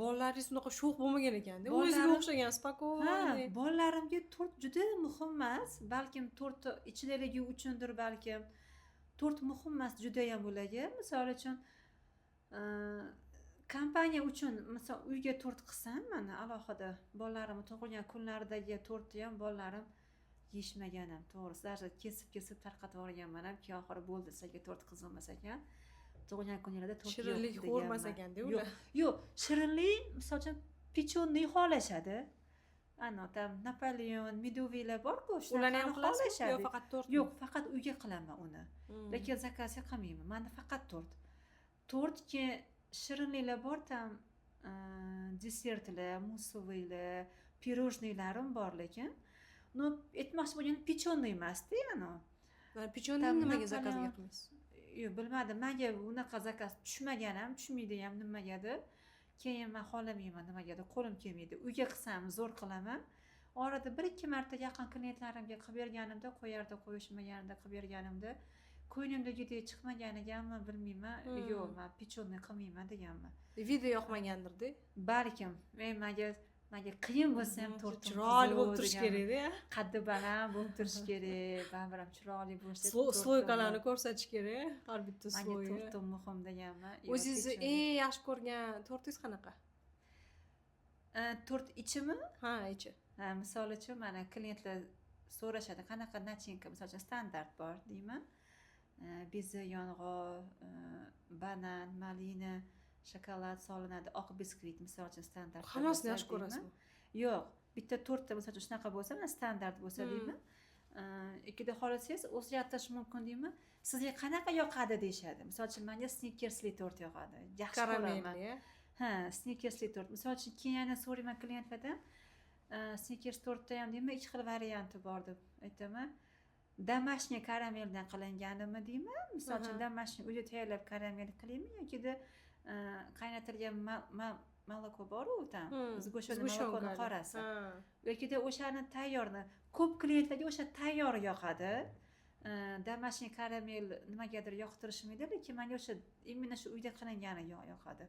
Bolalaringiz unaqa sho'x bo'lmagan ekan-da. O'ziga o'xshagan, spokойный. Ha, bolalarimga tort juda muhim emas. Balkim tort ichidaligi uchundir, balkim. Tort muhim emas, juda ham bo'laga. Misol uchun kompaniya uchun misol uyga tort qilsam, mana alohida bolalarimni tug'ilgan kunlaridagi tortni ham bolalarim yeyishmagan ham, to'g'risi. Даже kesib tarqatib yuborganman ham, keyin oxiri bo'ldi, sizga tort qizilmas ekan. Tug'ilgan kunlarida tort shirinlik xo'rmas ekanda ular. Yo'q, shirinlik, misol uchun pechonni xolashadi. Ana tam Napoleon, Medoviylar bor-ku, ularni ham qilasiz yo'q faqat tort? Yo'q, faqat uyga qilaman uni. Lekin zakaz qilmayman. Menda faqat tort. Tortga shirinliklar bor, tam desertlar, musoviylar, pirojniylarim bor lekin. No, aytmoqchi bo'lgan pechonni emas-da, ana. Mana pechonni nimaga zakaz qilamiz? Yo'q, bilmadim. Menga unaqa zakaz tushmagan ham, tushmaydi ham nimagadir. Keyin men xohlamayman nimagadir, qo'lim kelmaydi. Uyga qilsam zo'r qilaman. Orada 1-2 marta yaqin klientlarimga qilib berganimda, qo'yishmaganimda qilib berganimda, ko'nglimdagidek chiqmaganiganmi bilmayman. Yo'q, men pechonni qilmayman deganman. Video yoqmagandir-da. Balkim, menga qiyin bo'lsa ham tortim chiroyli bo'lib turish kerak-da. Qaddi baland bo'lib turish kerak, baribir chiroyli bo'lsa. Sloykalarni ko'rsatish kerak, har bitta sloyi. Menga tortim muhim deganman. O'zingizni eng yaxshi ko'rgan tortingiz qanaqa? Tort ichimi? Ha, ichi. Ha, misol uchun mana klientlar so'rashadi, qanaqa nachinka, misol uchun standart bor deyman. Bezi, yong'oq, banan, malina, shokolad solinadi, oq biskvit misol uchun standart. Hammasini yaxshi ko'rasizmi? Yo'q, bitta tortda misol uchun shunaqa bo'lsa, mana standart bo'lsa deyman. Ikkida xohlasangiz o'zgartirish mumkin deyman. Sizga qanaqa yoqadi deyshadi. Misol uchun menga snickersli tort yoqadi. Yaxshi ko'raman. Ha, snickersli tort. Misol uchun keyin yana so'rayman klientlardan. Snickers tortda ham deyman, ikki xil varianti bor deb aytaman. Damashniy karameldan qilinganimi deyman. Misol uchun damashniy uyda tayyorlab karamel qilaymi yoki qaynatilgan moloko bor-ku, tam zgo'shani molokoni qorasi. Yoki o'shani tayyorni ko'p klientlarga o'sha tayyor yoqadi. Damashniy karamel nimagadir yoqtirishmaydi, lekin menga o'sha imенно shu uyda qilingani yoqadi.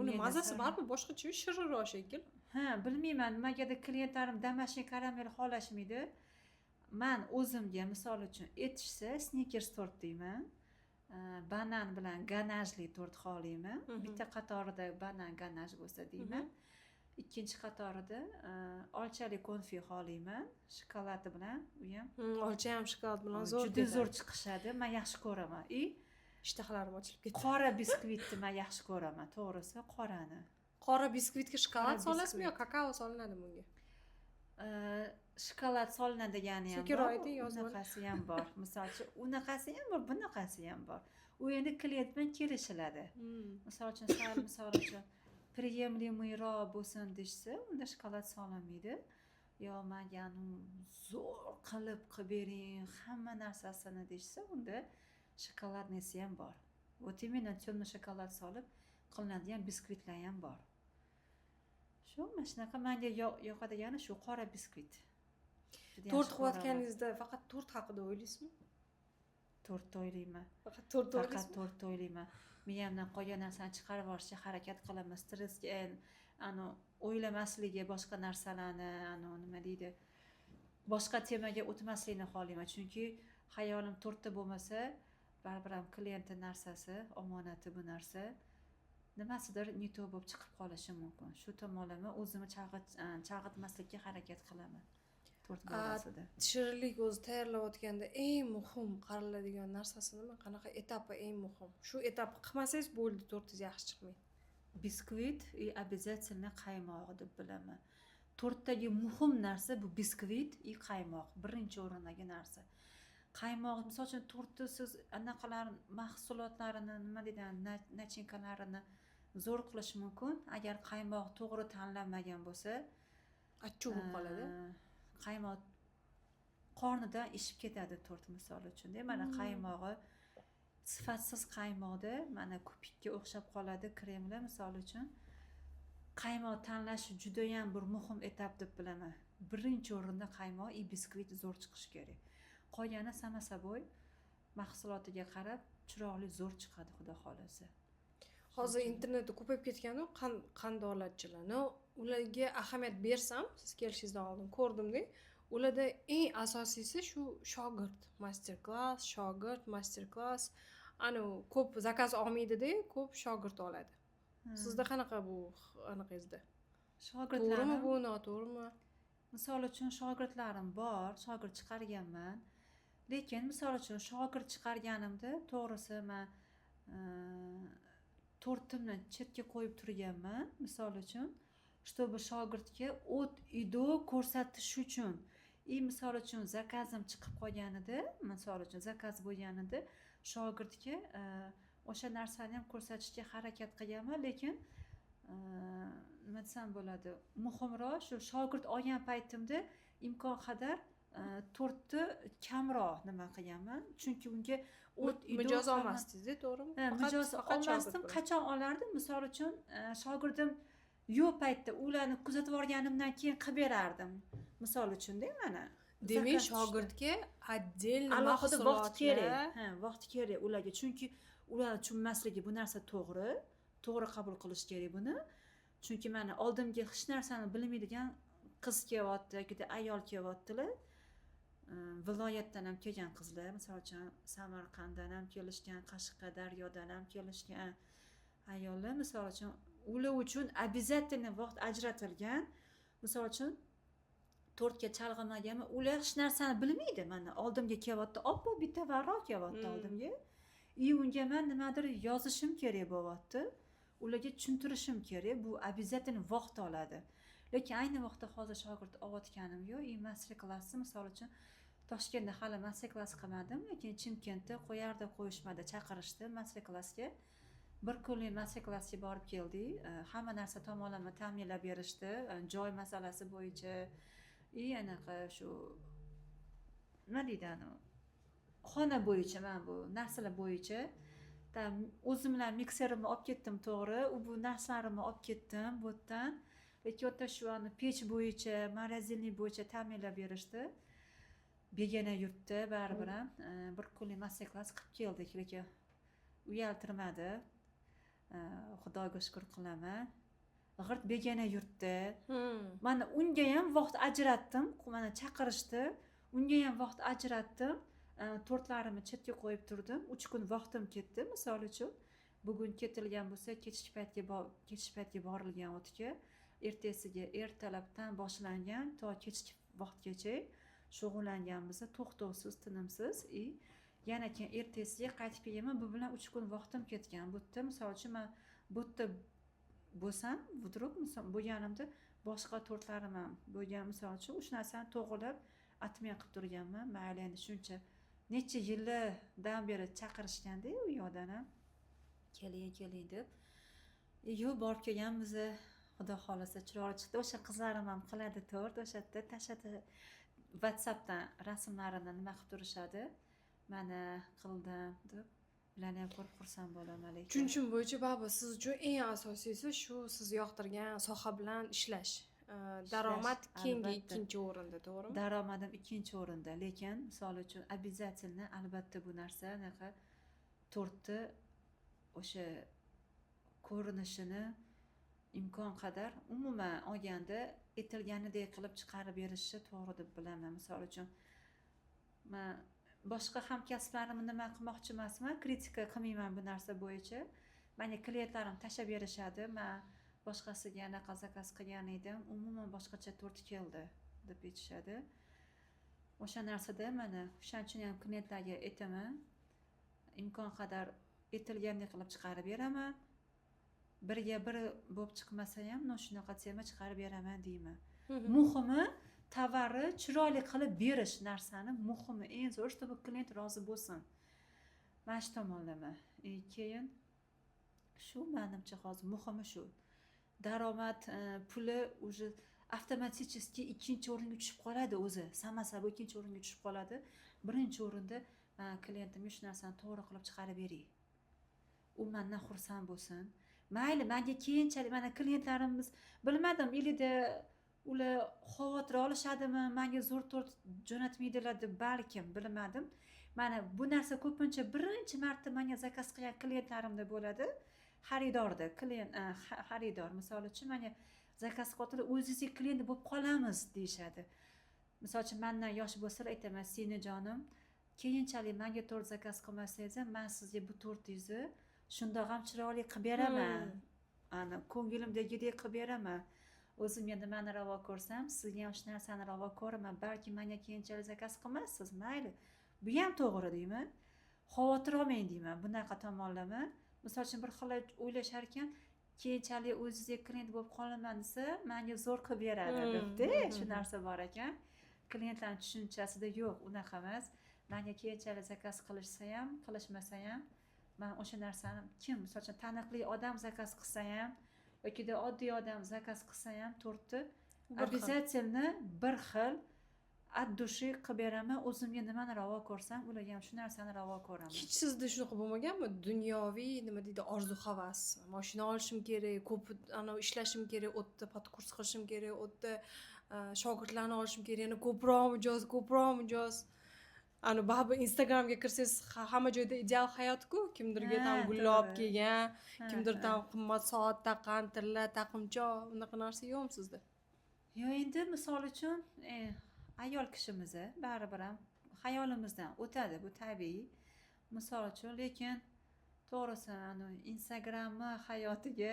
Uni mazasi bormi? Boshqacha shirinroq shekil. Ha, bilmayman, nimagadir klientlarim damashniy karamel xohlashmaydi. Men o'zimga misol uchun aytishsa Snickers tort deyman. Banan bilan ganajli tort xohlayman. Bitta qatorida banan ganaj bo'lsa deyman. Ikkinchi qatorida olchali konfi xohlayman, shokoladi bilan, u ham. Olcha ham shokolad bilan zo'r. Juda zo'r chiqishadi. Men yaxshi ko'raman. Ishtahlarim ochilib ketdi. Qora biskvitni men yaxshi ko'raman, to'g'risi, qorani. Qora biskvitga shokolad solasizmi yo kakao solinadimi unga? Shokolad solinadi degani ham bor. Unaqasi ham bor. Misol uchun, unaqasi ham bor, bunaqasi ham bor. U endi klient bilan kelishiladi. Misol uchun, misol uchun приемлемыйroq bo'lsin deshsa, unda shokolad solinmaydi. Yo, menga zo'r qilib bering, hamma narsasini deshsa, unda shokoladnisi ham bor. Вот именно темный shokolad solib qilinadigan biskvitlar ham bor. Shu mana shunaqa menga yoqadigani shu qora biskvit. Tort qilayotganingizda faqat tort haqida o'ylaysizmi? Tort o'ylayman. Faqat tort o'ylaysizmi? Faqat tort o'ylayman. Miyamdan qolgan narsani chiqarib yuborishga harakat qilaman. Stressga, o'ylamasligi boshqa narsalarni, nima deydi, boshqa temaga o'tmaslikni xohlayman, chunki xayolim to'rtta bo'lmasa, baribir ham klientni narsasi, omonati bu narsa nimasidir не то bo'lib chiqib qolishi mumkin. Shu tomonlama o'zimni chalg'itmaslikka harakat qilaman. To'rt borasida. Shirinlik o'zi tayyorlayotganda eng muhim qaraladigan narsasi nima? Qanaqa etapi eng muhim? Shu etapni qilmasangiz bo'ldi, tortingiz yaxshi chiqmaydi. Biskvit и обязательно qaymoq deb bilaman. Tortdagi muhim narsa bu biskvit и qaymoq. Birinchi o'rindagi narsa. Qaymoq, misol uchun tortni siz anaqalar mahsulotlarini, nima deydi, nachinkalarini zo'r qilish mumkin. Agar qaymoq to'g'ri tanlanmagan bo'lsa, Achchiq bo'lib qoladi. Qaymoq qornidan ishib ketadi tort misol uchun. Mana qaymog'i sifatsiz qaymoqda mana ko'pikka o'xshab qoladi kremlar misol uchun. Qaymoq tanlash juda ham bir muhim etap deb bilaman. Birinchi o'rinda qaymoq и biskvit zo'r chiqishi kerak. Qolgani sama saboy mahsulotiga qarab chiroyli zo'r chiqadi xudo xolasa. Hozir internetda ko'payib ketgan-ku qandolatchilar. Ularga ahamiyat bersam, siz kelishingizdan oldin ko'rdim-da, ularda eng asosiysi shu shogird, master-klass, shogird, master-klass. Ana ko'p zakaz olmaydi-da, ko'p shogird oladi. Sizda qanaqa bu anaqangizda? Shogirdlarim To'g'rimi bu, noto'g'rimi? Misol uchun shogirdlarim bor, shogird chiqarganman. Lekin misol uchun shogird chiqarganimda to'g'risi men tortimni chetga qo'yib turganman, misol uchun, чтобы shogirdga o't ido ko'rsatish uchun. Misol uchun zakazim chiqib qolganida, misol uchun zakaz bo'lganida shogirdga o'sha narsani ham ko'rsatishga harakat qilganman, lekin nima desam bo'ladi, muhimroq shu shogird olgan paytimda imkon qadar tortni kamroq nima qilganman, chunki unga o't ido mijoz olmasdingiz, to'g'rimi? mijoz olmasdim. Qachon olardim? Misol uchun shogirdim yo'q paytda ularni kuzatib olganimdan keyin qilib berardim. Misol uchun-da mana. Demak, shogirdga отдельно alohida vaqt mahsulotlar kerak. Vaqt kerak ularga, chunki ular tushunmasligi bu narsa to'g'ri qabul qilish kerak buni. Chunki mana oldimga hech narsani bilmaydigan qiz kelyapti yoki ayol kelyaptilar. Viloyatdan ham kelgan qizlar, misol uchun Samarqanddan ham kelishgan, Qashqadaryodan ham kelishgan ayollar, misol uchun ular uchun обязательно vaqt ajratilgan. Misol uchun tortga chalg'imaganmi, ular hech narsani bilmaydi. Mana oldimga kelyapti, oppo bitta varroq kelyapti oldimga. Unga men nimadir yozishim kerak bo'lyapti. Ularga tushuntirishim kerak. Bu обязательно vaqt oladi. Lekin ayni vaqtda hozir shogird olayotganim yo'q. Master klassi misol uchun Toshkentda hali master klass qilmadim, lekin Chimkentda qo'yishmadi, chaqirishdi master klassga. Bir kunlik master klassga borib keldik. Hamma narsa tomonlama ta'minlab berishdi, joy masalasi bo'yicha. Anaqa shu nima deydi, xona bo'yicha, mana bu narsalar bo'yicha. O'zim bilan mikserimni olib ketdim, to'g'ri, bu narsalarimni olib ketdim bu yerdan. Lekin o'ta shu pech bo'yicha, morozinlik bo'yicha ta'minlab berishdi. Begona yurtda baribir ham bir kunlik master klass qilib keldik, lekin uyaltirmadi. Xudoga shukr qilaman. G'irt begona yurtda. Mana unga ham vaqt ajratdim, mana chaqirishdi. Unga ham vaqt ajratdim. Tortlarimni chetga qo'yib turdim. 3 kun vaqtim ketdi, misol uchun. Bugun ketilgan bo'lsa, kechki paytga borilgan o'tga, ertasiga ertalabdan boshlangan to kechki vaqtgacha shug'ullanganmiz, to'xtovsiz, tinimsiz. Yana keyin ertasiga qaytib kelaman, bu bilan 3 kun vaqtim ketgan. Bu yerda misol uchun men bu yerda bo'lsam, vudruk bo'lganimda boshqa tortlarim ham bo'lgan, misol uchun o'sha narsani to'g'rilab atmay qilib turganman. Mayli, endi shuncha necha yildan beri chaqirishganda u yoqdan ham keling deb. Yo'q, borib kelganmiz. Xudo xolasa chiroyli chiqdi. O'sha qizlarim ham qiladi tort, o'sha yerda tashadi. WhatsAppdan rasmlarini nima qilib turishadi. Mana qildim deb. Ularni ham ko'rib xursand bo'laman. Tushunchim bo'yicha baba, siz uchun eng asosiysi shu siz yoqtirgan soha bilan ishlash. Daromad keyingi ikkinchi o'rinda, to'g'rimi? Daromadim ikkinchi o'rinda, lekin misol uchun обязательно albatta bu narsa anaqa tortni o'sha ko'rinishini imkon qadar umuman olganda aytilganidek qilib chiqarib berishi to'g'ri deb bilaman. Misol uchun men boshqa hamkasblarimni nima qilmoqchi emasman, kritika qilmayman bu narsa bo'yicha. Menga klientlarim tashlab berishadi. Men boshqasiga anaqa zakaz qilgan edim, umuman boshqacha tort keldi deb aytishadi. O'sha narsada mana o'shaning uchun ham klientlarga aytaman, imkon qadar aytilgandek qilib chiqarib beraman. Birga biri bo'lib chiqmasa ham, shunaqa tema chiqarib beraman deyman. Muhimi tovarni chiroyli qilib berish narsani muhimi eng zo'r, чтобы klient rozi bo'lsin. Mana shu tomonlama. Keyin shu menimcha hozir muhimi shu. Daromad puli уже avtomatik ikkinchi o'ringa tushib qoladi o'zi. Samasa bu ikkinchi o'ringa tushib qoladi. Birinchi o'rinda klientimga shu narsani to'g'ri qilib chiqarib bering. U mendan xursand bo'lsin. Mayli, menga keyinchalik mana klientlarimiz bilmadim, ilida ular xavotir olishadimi, menga zo'r tort jo'natmaydilar deb balkim bilmadim. Mana bu narsa ko'pincha birinchi marta menga zakaz qilgan klientlarimda bo'ladi. Xaridor misol uchun menga zakaz qilib o'zingizga klient bo'lib qolamiz deyshadi. Misol uchun mendan yosh bo'lsalar aytaman, "Seni jonim, keyinchalik menga tort zakaz qilmasangiz ham men sizga bu tortingizni shundoq ham chiroyli qilib beraman. Ana ko'nglimdagidek qilib beraman. O'zimga nimani ravo ko'rsam, sizga ham shu narsani ravo ko'raman. Balki menga keyinchalik zakaz qilmassiz, mayli. Bu ham to'g'ri deyman. Xavotir olmang deyman. Bunaqa tomonlama. Misol uchun bir xil o'ylashar ekan, keyinchalik o'zingizga klient bo'lib qolaman desa, menga zo'r qilib beradi debdi. Shu narsa bor ekan. Klientlarning tushunchasida yo'q, unaqa emas. Menga keyinchalik zakaz qilishsa ham, qilishmasa ham men o'sha narsani kim, misol uchun taniqli odam zakaz qilsa ham yoki oddiy odam zakaz qilsa ham tortni обязательно bir xil от души qilib beraman. O'zimga nimani ravo ko'rsam, ularga ham shu narsani ravo ko'raman. Hech sizda shunaqa bo'lmaganmi? Dunyoviy nima deydi, orzu havas. Mashina olishim kerak, ko'p ishlashim kerak, o'tda podkurs qilishim kerak, o'tda shogirdlarni olishim kerak, yana ko'proq mijoz. Baribir Instagramga kirsangiz hamma joyda ideal hayot-ku, kimdirga tam gullob kelgan, kimdir tam qimmat soat taqqan, tilla, taqimchoq, unaqa narsa yo'qmi sizda? Yo'q, endi misol uchun ayol kishimiz baribir ham xayolimizdan o'tadi, bu tabiiy. Misol uchun, lekin to'g'risi Instagramni hayotiga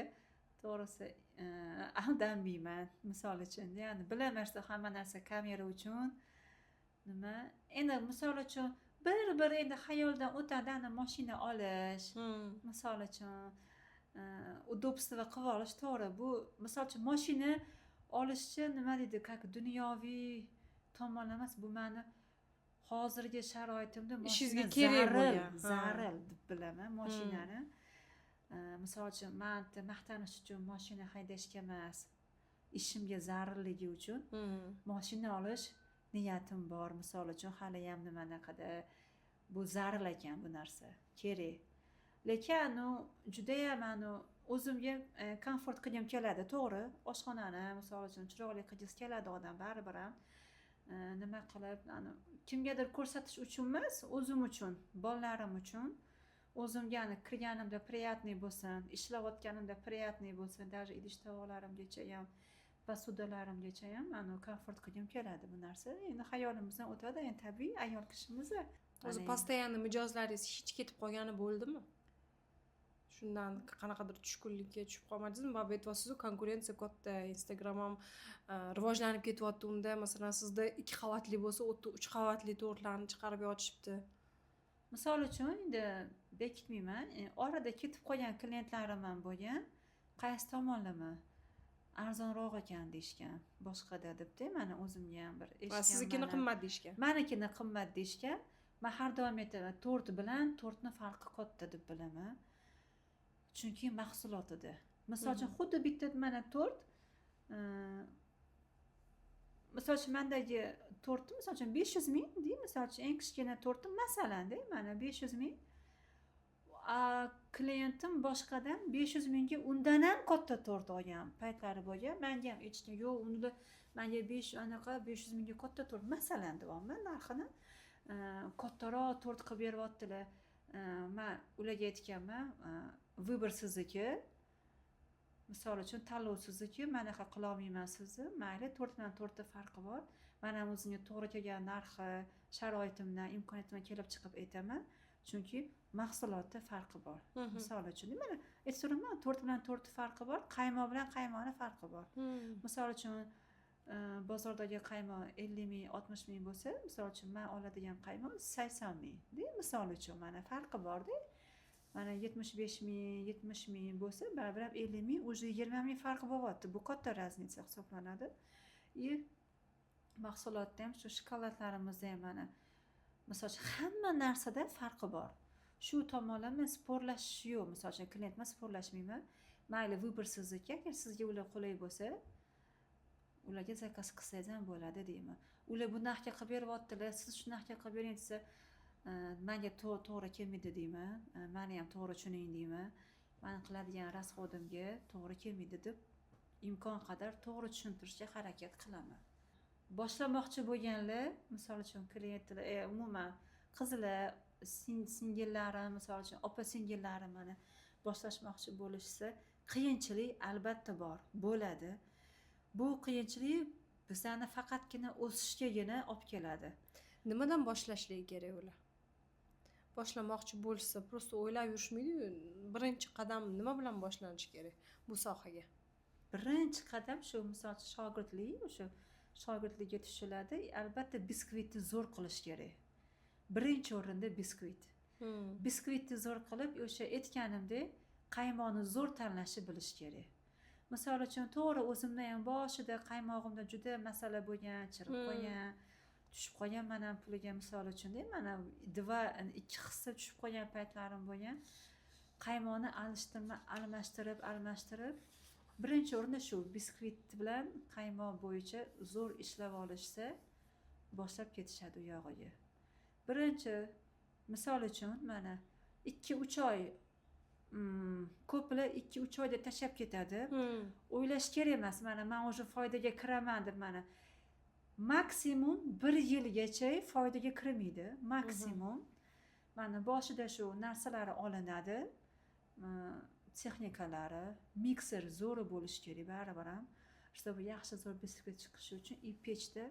to'g'risi aldanmayman. Misol uchun, ya'ni bilaman, hamma narsa kamera uchun. Nima? Endi misol uchun bir endi xayoldan o'tadi, mashina olish. Misol uchun удобство qilib olish to'g'ri. Bu misol uchun mashina olishchi nima deydi, как dunyoviy tomon emas, bu meni hozirgi sharoitimda ishingizga kerak bo'lgan zaril deb bilaman mashinani. Misol uchun men maqtanish uchun mashina haydashga emas, ishimga zarilligi uchun mashina olish niyatim bor. Misol uchun hali ham nimanaqada bu zaril ekan, bu narsa kerak. Lekin juda ham o'zimga komfort qilgim keladi, to'g'ri. Oshxonani misol uchun chiroyli qilgisi keladi odam baribir ham. Nima qilib, kimgadir ko'rsatish uchun emas, o'zim uchun, bolalarim uchun, o'zimga kirganimda приятный bo'lsin, ishlayotganimda приятный bo'lsin, даже idish-tovoqlarimgacha ham, posudalarimgacha ham komfort qilgim keladi bu narsa. Endi xayolimizdan o'tadi, endi tabiiy ayol kishimiz. O'zi postoyanni mijozlaringiz hech ketib qolgani bo'ldimi? Shundan qanaqadir tushkunlikka tushib qolmadingizmi? Ba'zi aytyapsiz-ku, konkurensiya katta, Instagram ham rivojlanib ketyapti. Unda masalan sizda 2 qavatli bo'lsa, 3 qavatli tortlarni chiqarib yotishibdi. Misol uchun endi bekitmayman, orada ketib qolgan klientlarim ham bo'lgan. Qaysi tomonlama arzonroq ekan deyishgan, boshqada debdi. Mana o'zimga ham bir eshitgan. Siznikini qimmat deyishgan. Menikini qimmat deyishgan. Men har doim aytaman, tort bilan tortni farqi katta deb bilaman. Chunki mahsulot edi. Misol uchun xuddi bitta mana tort, misol uchun mendagi tortni misol uchun 500 ming deymi, misol uchun eng kichkina tortim masalan mana 500 ming. Klientim boshqadan 500 mingga undan ham katta tort olgan paytlari bo'lgan. Menga ham aytishgan, yo'q, unda menga 500 mingga katta tort masalan deyapman, narxini kattaroq tort qilib beryaptilar. Men ularga aytganman, vыбор sizniki. misol uchun tanlov sizniki, men anaqa qila olmayman sizni, mayli 4 dan 4 ta farqi bor. Men ham o'zimga to'g'ri kelgan narxi, sharoitimdan, imkoniyatimdan kelib chiqib aytaman, chunki mahsulotda farqi bor. Misol uchun, mana aytaveraman, 4 bilan 4 farqi bor, qaymoq bilan qaymoqni farqi bor. Misol uchun bozordagi qaymoq 50 ming, 60 ming bo'lsa, misol uchun men oladigan qaymoq 80 ming. Misol uchun mana farqi bor-da. Mana 75 ming, 70 ming bo'lsa, baribir 50 ming, уже 20 ming farqi bo'lyapti. Bu katta raznica hisoblanadi. Mahsulotda ham shu shokoladlarimizda ham mana misol uchun hamma narsada farqi bor. Shu tomonlama sporlashish yo'q. Misol uchun klientman sporlashmayman. Mayli vыбор sizniki, agar sizga ular qulay bo'lsa, ularga zakaz qilsangiz ham bo'ladi deyman. Ular bu narxga qilib beryaptilar, siz shu narxga qilib bering desa, menga to'g'ri kelmaydi deyman. Meni ham to'g'ri tushuning deyman. Men qiladigan rasxodimga to'g'ri kelmaydi deb imkon qadar to'g'ri tushuntirishga harakat qilaman. Boshlamoqchi bo'lganlar, misol uchun klientlar, umuman qizlar, singillarim, misol uchun opa-singillarim mana boshlashmoqchi bo'lishsa, qiyinchilik albatta bor, bo'ladi. Bu qiyinchilik bizlarni faqatgina o'sishgagina olib keladi. Nimadan boshlashlik kerak ular? Boshlamoqchi bo'lsa, prosta o'ylab yurishmaydi-yu. Birinchi qadam nima bilan boshlanishi kerak bu sohaga? Birinchi qadam shu, misol uchun shogirdlik, o'sha shogirdlikka tushiladi. Albatta biskvitni zo'r qilish kerak. Birinchi o'rinda biskvit. Biskvitni zo'r qilib, o'sha aytganimdek, qaymoqni zo'r tanlashni bilish kerak. Misol uchun to'g'ri o'zimda ham boshida qaymog'imda juda masala bo'lgan, chirib qolgan, tushib qolgan mana puliga misol uchun-da, mana 2 hissa tushib qolgan paytlarim bo'lgan. Qaymoqni almashtirib, birinchi o'rinda shu biskvit bilan qaymoq bo'yicha zo'r ishlab olishsa, boshlab ketishadi u yog'iga. Birinchi misol uchun mana 2-3 oy ko'plar 2-3 oyda tashab ketadi. O'ylash kerak emas, mana men o'sha foydaga kiraman deb mana maksimum 1 yilgacha foydaga kirmaydi, maksimum. Mana boshida shu narsalari olinadi. Texnikalari, mikser zo'r bo'lishi kerak baribir ham. Чтобы yaxshi zo'r biskvit chiqishi uchun pechda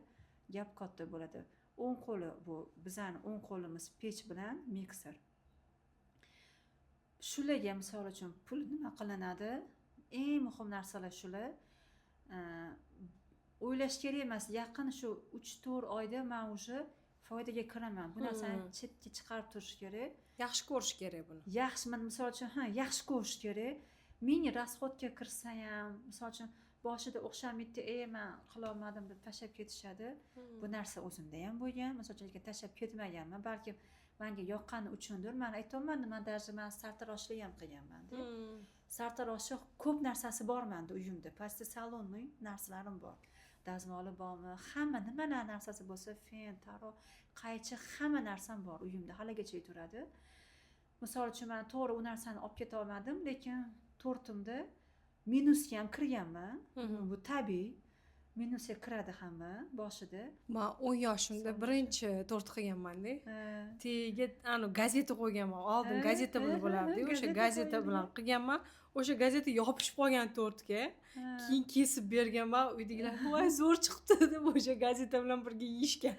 gap katta bo'ladi. 10 qo'li bu, bizning 10 qo'limiz pech bilan mikser. Shularga misol uchun pul nima qilinadi? Eng muhim narsalar shular. O'ylash kerak emas, yaqin shu 3-4 oyda men o'sha foydaga kiraman. Bu narsani chetga chiqarib turish kerak. Yaxshi ko'rish kerak buni. Yaxshi, men misol uchun yaxshi ko'rish kerak. Ming rasxodga kirsa ham, misol uchun boshida o'xshamaydi, men qila olmadim deb tashlab ketishadi. Bu narsa o'zimda ham bo'lgan. Misol uchun tashlab ketmaganman, balki menga yoqqani uchundir. Men aytaman, men даже men sartaroshlik ham qilganman deb. Sartaroshlik ko'p narsasi bor menda uyimda. Pasti salonning narsalarim bor. Dazmoli bormi? Hamma nima narsasi bo'lsa, fen, taro, qaychi, hamma narsam bor uyimda. Haligacha turadi. Misol uchun men to'g'ri u narsani olib keta olmadim, lekin tortimda minusga ham kirganman. Bu tabiiy. Minusga kiradi hamma boshida. Men 10 yoshimda birinchi tort qilganman-da. Tagiga gazeta qo'yganman. Oldin gazeta bo'lardi. O'sha gazeta bilan qilganman. O'sha gazeta yopishib qolgan tortga. Keyin kesib berganman. Uydagilar, "Voy, zo'r chiqdi" deb o'sha gazeta bilan birga yeyishgan.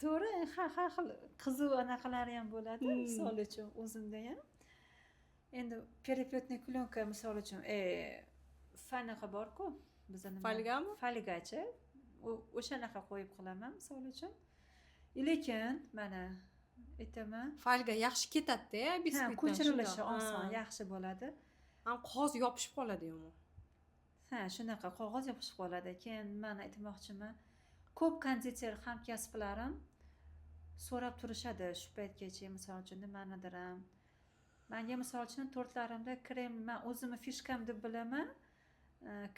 To'g'ri, har xil qiziq anaqalari ham bo'ladi. Misol uchun o'zimda ham. Endi переплетный plyonka misol uchun, fanaqa bor-ku, bizda nima? Falgami? Falgacha. O'shanaqa qo'yib qilaman misol uchun. Lekin mana aytaman, Falga yaxshi ketadi-da, biskvitdan. ko'chirilishi oson, yaxshi bo'ladi. Ham qog'oz yopishib qoladi yomon. Shunaqa qog'oz yopishib qoladi. Keyin men aytmoqchiman, ko'p konditer hamkasblarim so'rab turishadi shu paytgacha, misol uchun nimanidir ham. Menga misol uchun tortlarimda krem, men o'zimni fishkam deb bilaman.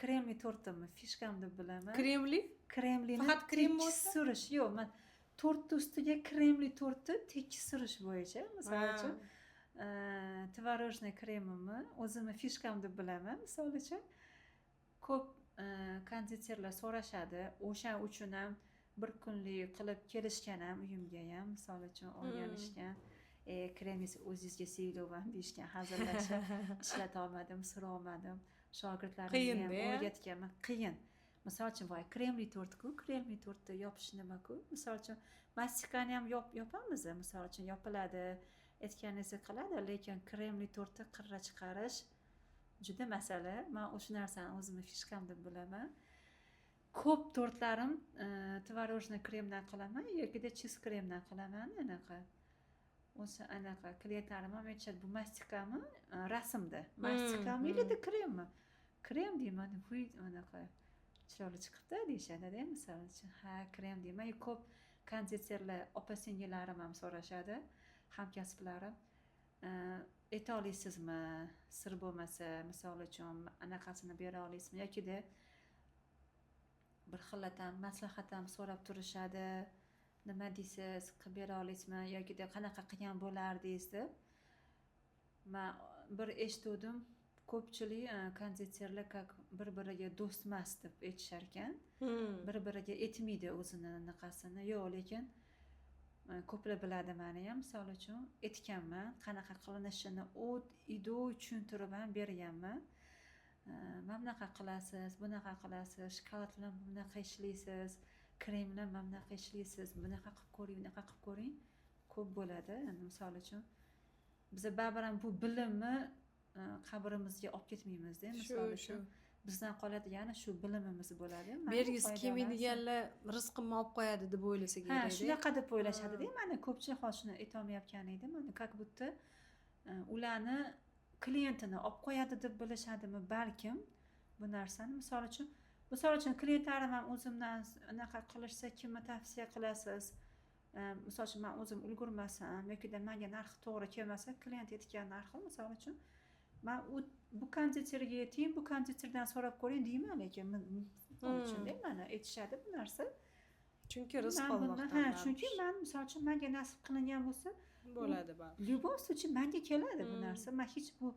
Kremli tortimni fishkam deb bilaman. Kremli? Kremlini faqat krem bo'lsa? surish. Yo'q, men tortni ustiga kremli tortni tekis surish bo'yicha, misol uchun tvorожный kremimni o'zimni fishkam deb bilaman. Misol uchun ko'p konditerlar so'rashadi. O'sha uchun ham bir kunlik qilib kelishgan ham uyimga ham, misol uchun olganishgan. kremingiz o'zingizga sevlaman deyishgan, hazillashib ishlatolmadim, surolmadim. Shogirdlarimga ham Qiyin-da. o'rgatganman. Qiyin. Misol uchun voy kremli tortku, kremli tortni yopish nimaku? Misol uchun mastikani ham yopamiz, misol uchun yopiladi, aytganingizni qiladi, lekin kremli tortni qirra chiqarish juda masala. Men o'sha narsani o'zimni fishkam deb bilaman. Ko'p tortlarim tvorojniy kremdan qilaman yokida chiz kremdan qilaman. Anaqa o'sha anaqa klientlarim ham aytishadi, bu mastikami, rasmda mastikami yoki kremmi? Krem deyman, voy anaqa chiroyli chiqibdi deyishadi-da, misol uchun. Ha, krem deyman. Ko'p konditerlar opa-singillarim ham so'rashadi, hamkasblarim. Ayta olasizmi, sir bo'lmasa, misol uchun anaqasini bera olasizmi yokida bir xilatan maslahat ham so'rab turishadi. Nima deysiz, qilib bera olasizmi yokida qanaqa qilgan bo'lardingiz deb. Men bir eshitdim, ko'pchilik konditerlar bir-biriga do'stmas deb aytishar ekan. Bir-biriga aytmaydi o'zini anaqasini. Yo'q, lekin ko'plar biladi meni ham, misol uchun aytganman, qanaqa qilinishini ido tushuntirib ham berganman. Mana bunaqa qilasiz, bunaqa qilasiz, shokolad bilan bunaqa ishlaysiz, krem bilan bunaqa ishlaysiz, bunaqa qilib ko'ring, bunaqa qilib ko'ring. Ko'p bo'ladi. Misol uchun biz baribir ham bu bilimni qabrimizga olib ketmaymiz-da, misol uchun. Bizdan qoladigani shu bilimimiz bo'ladi. Bergisi kelmaydiganlar rizqimni olib qo'yadi deb o'ylasa kerak. Ha, shunaqa deb o'ylashadi-da. Mana ko'pchilik hozir shuni aytolmayotgan edim. Mana как будто ularni klientini olib qo'yadi deb bilishadimi balkim bu narsani. Misol uchun klientlarim ham o'zimdan anaqa qilishsa, kimni tavsiya qilasiz? Misol uchun men o'zim ulgurmasam yoki menga narxi to'g'ri kelmasa, klient aytgan narxi, misol uchun men bu konditerga ayting, bu konditerdan so'rab ko'ring deyman, lekin misol uchun mana aytishadi bu narsa. Chunki rizq Allohdan. Ha, chunki men misol uchun menga nasib qilingan bo'lsa, bo'ladi baribir. Любой случай menga keladi bu narsa. Men hech bu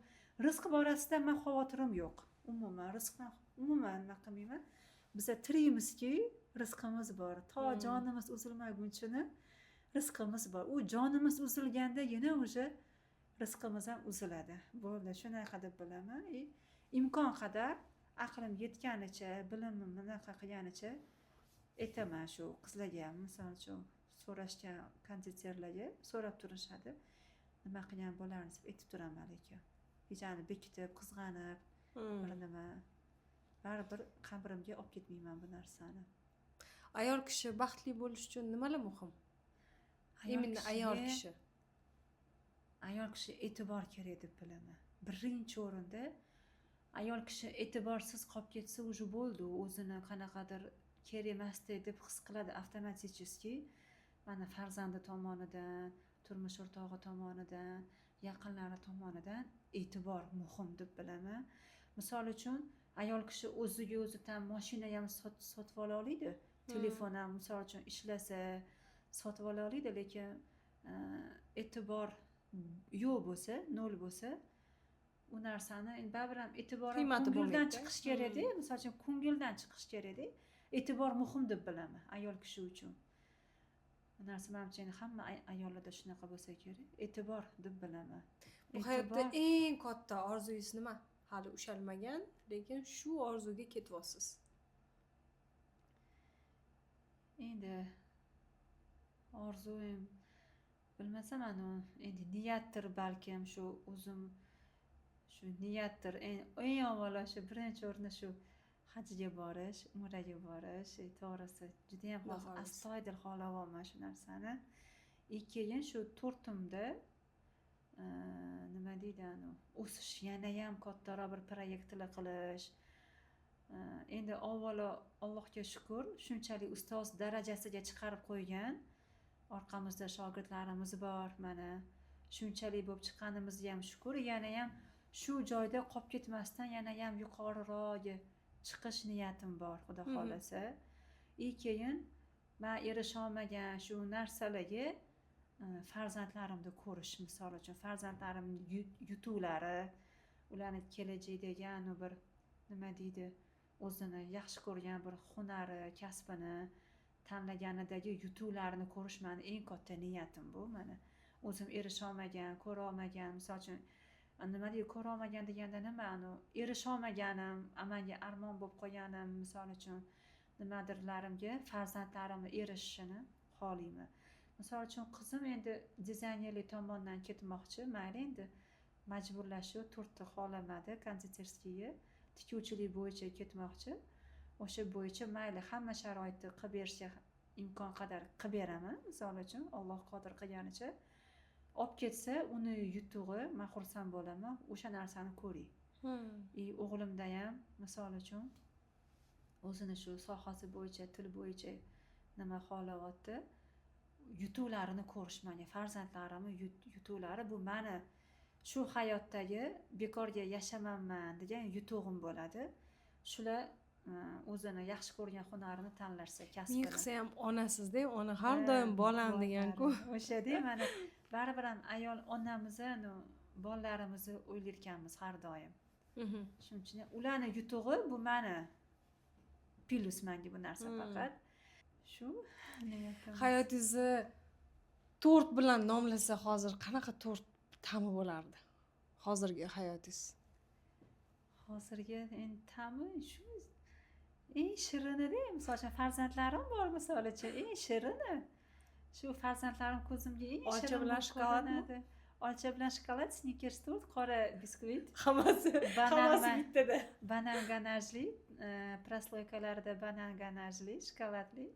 rizq borasida men xavotirim yo'q. Umuman rizqdan umuman nima qilmayman. Biz tirikmizki, rizqimiz bor. To jonimiz uzilmaguncha rizqimiz bor. U jonimiz uzilganda yana o'sha rizqimiz ham uziladi. Bo'ldi, shunaqa deb bilaman. Imkon qadar aqlim yetganicha, bilimim bunaqa qilganicha aytaman shu qizlarga ham, misol uchun so'rashgan konditerlarga so'rab turishadi. Nima qilgan bo'larsiz deb aytib turaman, lekin hechani bekitib, qizg'anib, bir nima baribir qabrimga olib ketmayman bu narsani. Ayol kishi baxtli bo'lish uchun nimalar muhim? Именно ayol kishi. Ayol kishi e'tibor kerak deb bilaman. Birinchi o'rinda ayol kishi e'tiborsiz qolib ketsa, уже bo'ldi, o'zini qanaqadir kerak emasdek deb his qiladi avtomaticheski. Mana farzandi tomonidan, turmush o'rtog'i tomonidan, yaqinlari tomonidan e'tibor muhim deb bilaman. Misol uchun ayol kishi o'ziga o'zidan mashina ham sotib ola oladi. Telefon ham misol uchun ishlasa sotib ola oladi, lekin e'tibor yo'q bo'lsa, nol bo'lsa, u narsani baribir ham e'tibor ko'ngildan chiqish kerak-da. Misol uchun ko'ngildan chiqish kerak-da. E'tibor muhim deb bilaman ayol kishi uchun. Bu narsa menimcha hamma ayollarda shunaqa bo'lsa kerak. E'tibor deb bilaman. Bu hayotda eng katta orzungiz nima? Hali ushalmagan, lekin shu orzuga ketyapsiz. Endi orzuim bilmasam, endi niyatdir balkim, shu o'zim shu niyatdir. Eng avvalo shu birinchi o'rinda shu hajga borish, umraga borish, to'g'risi juda ham astoydil xohlayapman shu narsani. Keyin shu tortimda nima deydi, o'sish, yana ham kattaroq bir proyektlar qilish. Endi avvalo Allohga shukr, shunchalik ustoz darajasiga chiqarib qo'ygan. Orqamizda shogirdlarimiz bor, mana shunchalik bo'lib chiqqanimizga ham shukr. Yana ham shu joyda qolib ketmasdan yana ham yuqoriroq chiqish niyatim bor, xudo xolasa. Keyin men erisha olmagan shu narsalarga farzandlarimni ko'rish, misol uchun farzandlarimning yutuqlari, ularning kelajakdagi bir nima deydi, o'zini yaxshi ko'rgan bir hunari, kasbini tanlaganidagi yutuqlarini ko'rish meni eng katta niyatim bu. Mana o'zim erisholmagan, ko'ra olmagan, misol uchun nima deydi, ko'ra olmagan deganda nima, erisholmaganim, amalga armon bo'lib qolganim, misol uchun nimadirlarimga farzandlarimni erishishini xohlayman. Misol uchun qizim endi dizaynerlik tomondan ketmoqchi, mayli endi majburlashuv turtdi, xohlamadi, konditerskiga tikuvchilik bo'yicha ketmoqchi. O'sha bo'yicha mayli hamma sharoitni qilib berishga imkon qadar qilib beraman. Misol uchun Alloh qodir qilganicha olib ketsa, uni yutug'i, men xursand bo'laman, o'sha narsani ko'ring. O'g'limda ham misol uchun o'zini shu sohasi bo'yicha, til bo'yicha nima xohlayapti, yutuqlarini ko'rish, manga farzandlarimni yutuqlari bu meni shu hayotdagi bekorga yashamayman degan yutug'im bo'ladi. Shular o'zini yaxshi ko'rgan hunarini tanlashsa, kasbini. Men qilsa ham onasizda, ona har doim bolam degan-ku. O'shada mana baribir ham ayol onamizni, bolalarimizni o'ylarkanmiz har doim. Shuning uchun ularni yutug'i bu meni plus menga bu narsa faqat. Shu Hayotingizni tort bilan nomlasa hozir qanaqa tort ta'mi bo'lardi? Hozirgi hayotingiz. Hozirgi endi ta'mi shu eng shirinida, misol uchun farzandlarim bor, misol uchun eng shirini. Shu farzandlarim ko'zimga eng shirin. Olcha bilan shokoladmi? Olcha bilan shokolad, Snickers tort, qora biskvit. Hammasi bittada. Banan ganajli, prosloykalarida banan ganajli, shokoladli.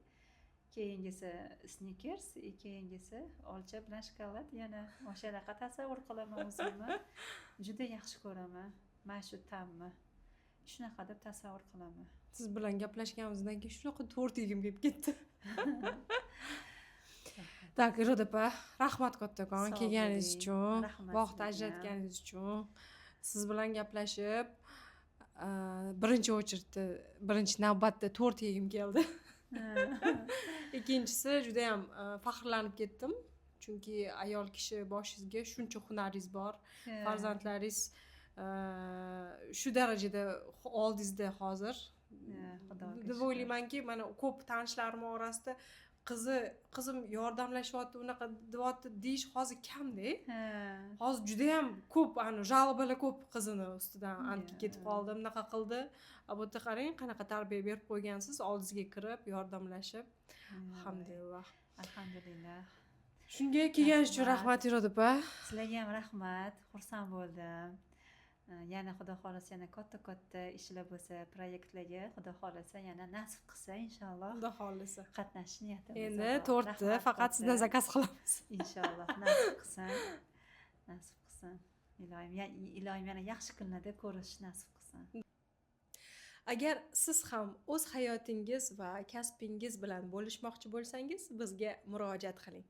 Keyingisi Snickers, keyingisi olcha bilan shokolad. Yana o'shanaqa tasavvur qilaman o'zimni. Juda yaxshi ko'raman. Mana shu ta'mni. Shunaqa deb tasavvur qilaman. Siz bilan gaplashganimizdan keyin shunaqa tort yegim kelib ketdi. Tak, Iroda opa, rahmat kattakon kelganingiz uchun, vaqt ajratganingiz uchun. Siz bilan gaplashib, birinchi o'chirda, birinchi navbatda tort yegim keldi. Ikkinchisi juda ham faxrlanib ketdim. Chunki ayol kishi boshingizga shuncha hunaringiz bor, farzandlaringiz shu darajada oldingizda hozir. Deb o'ylaymanki, mana ko'p tanishlarim orasida qizim yordamlashyapti, unaqa deyapti deyish hozir kamda. Hozir juda ham ko'p, jalobalar ko'p qizini ustidan anki ketib qoldi, bunaqa qildi. Bu yerda qarang, qanaqa tarbiya berib qo'ygansiz, oldingizga kirib, yordamlashib. Alhamdulillah. Alhamdulillah. Shunga kelganingiz uchun rahmat Iroda opa. Sizlarga ham rahmat, xursand bo'ldim. Yana xudo xolasa yana katta ishlar bo'lsa, proyektlarga xudo xolasa yana nasib qilsa inshaalloh. Xudo xolasa. Qatnashish niyatimiz. Endi tortni faqat sizdan zakaz qilamiz. Inshaalloh nasib qilsin. Nasib qilsin. Ilohim yana yaxshi kunlarda ko'rish nasib qilsin. Agar siz ham o'z hayotingiz va kasbingiz bilan bo'lishmoqchi bo'lsangiz, bizga murojaat qiling.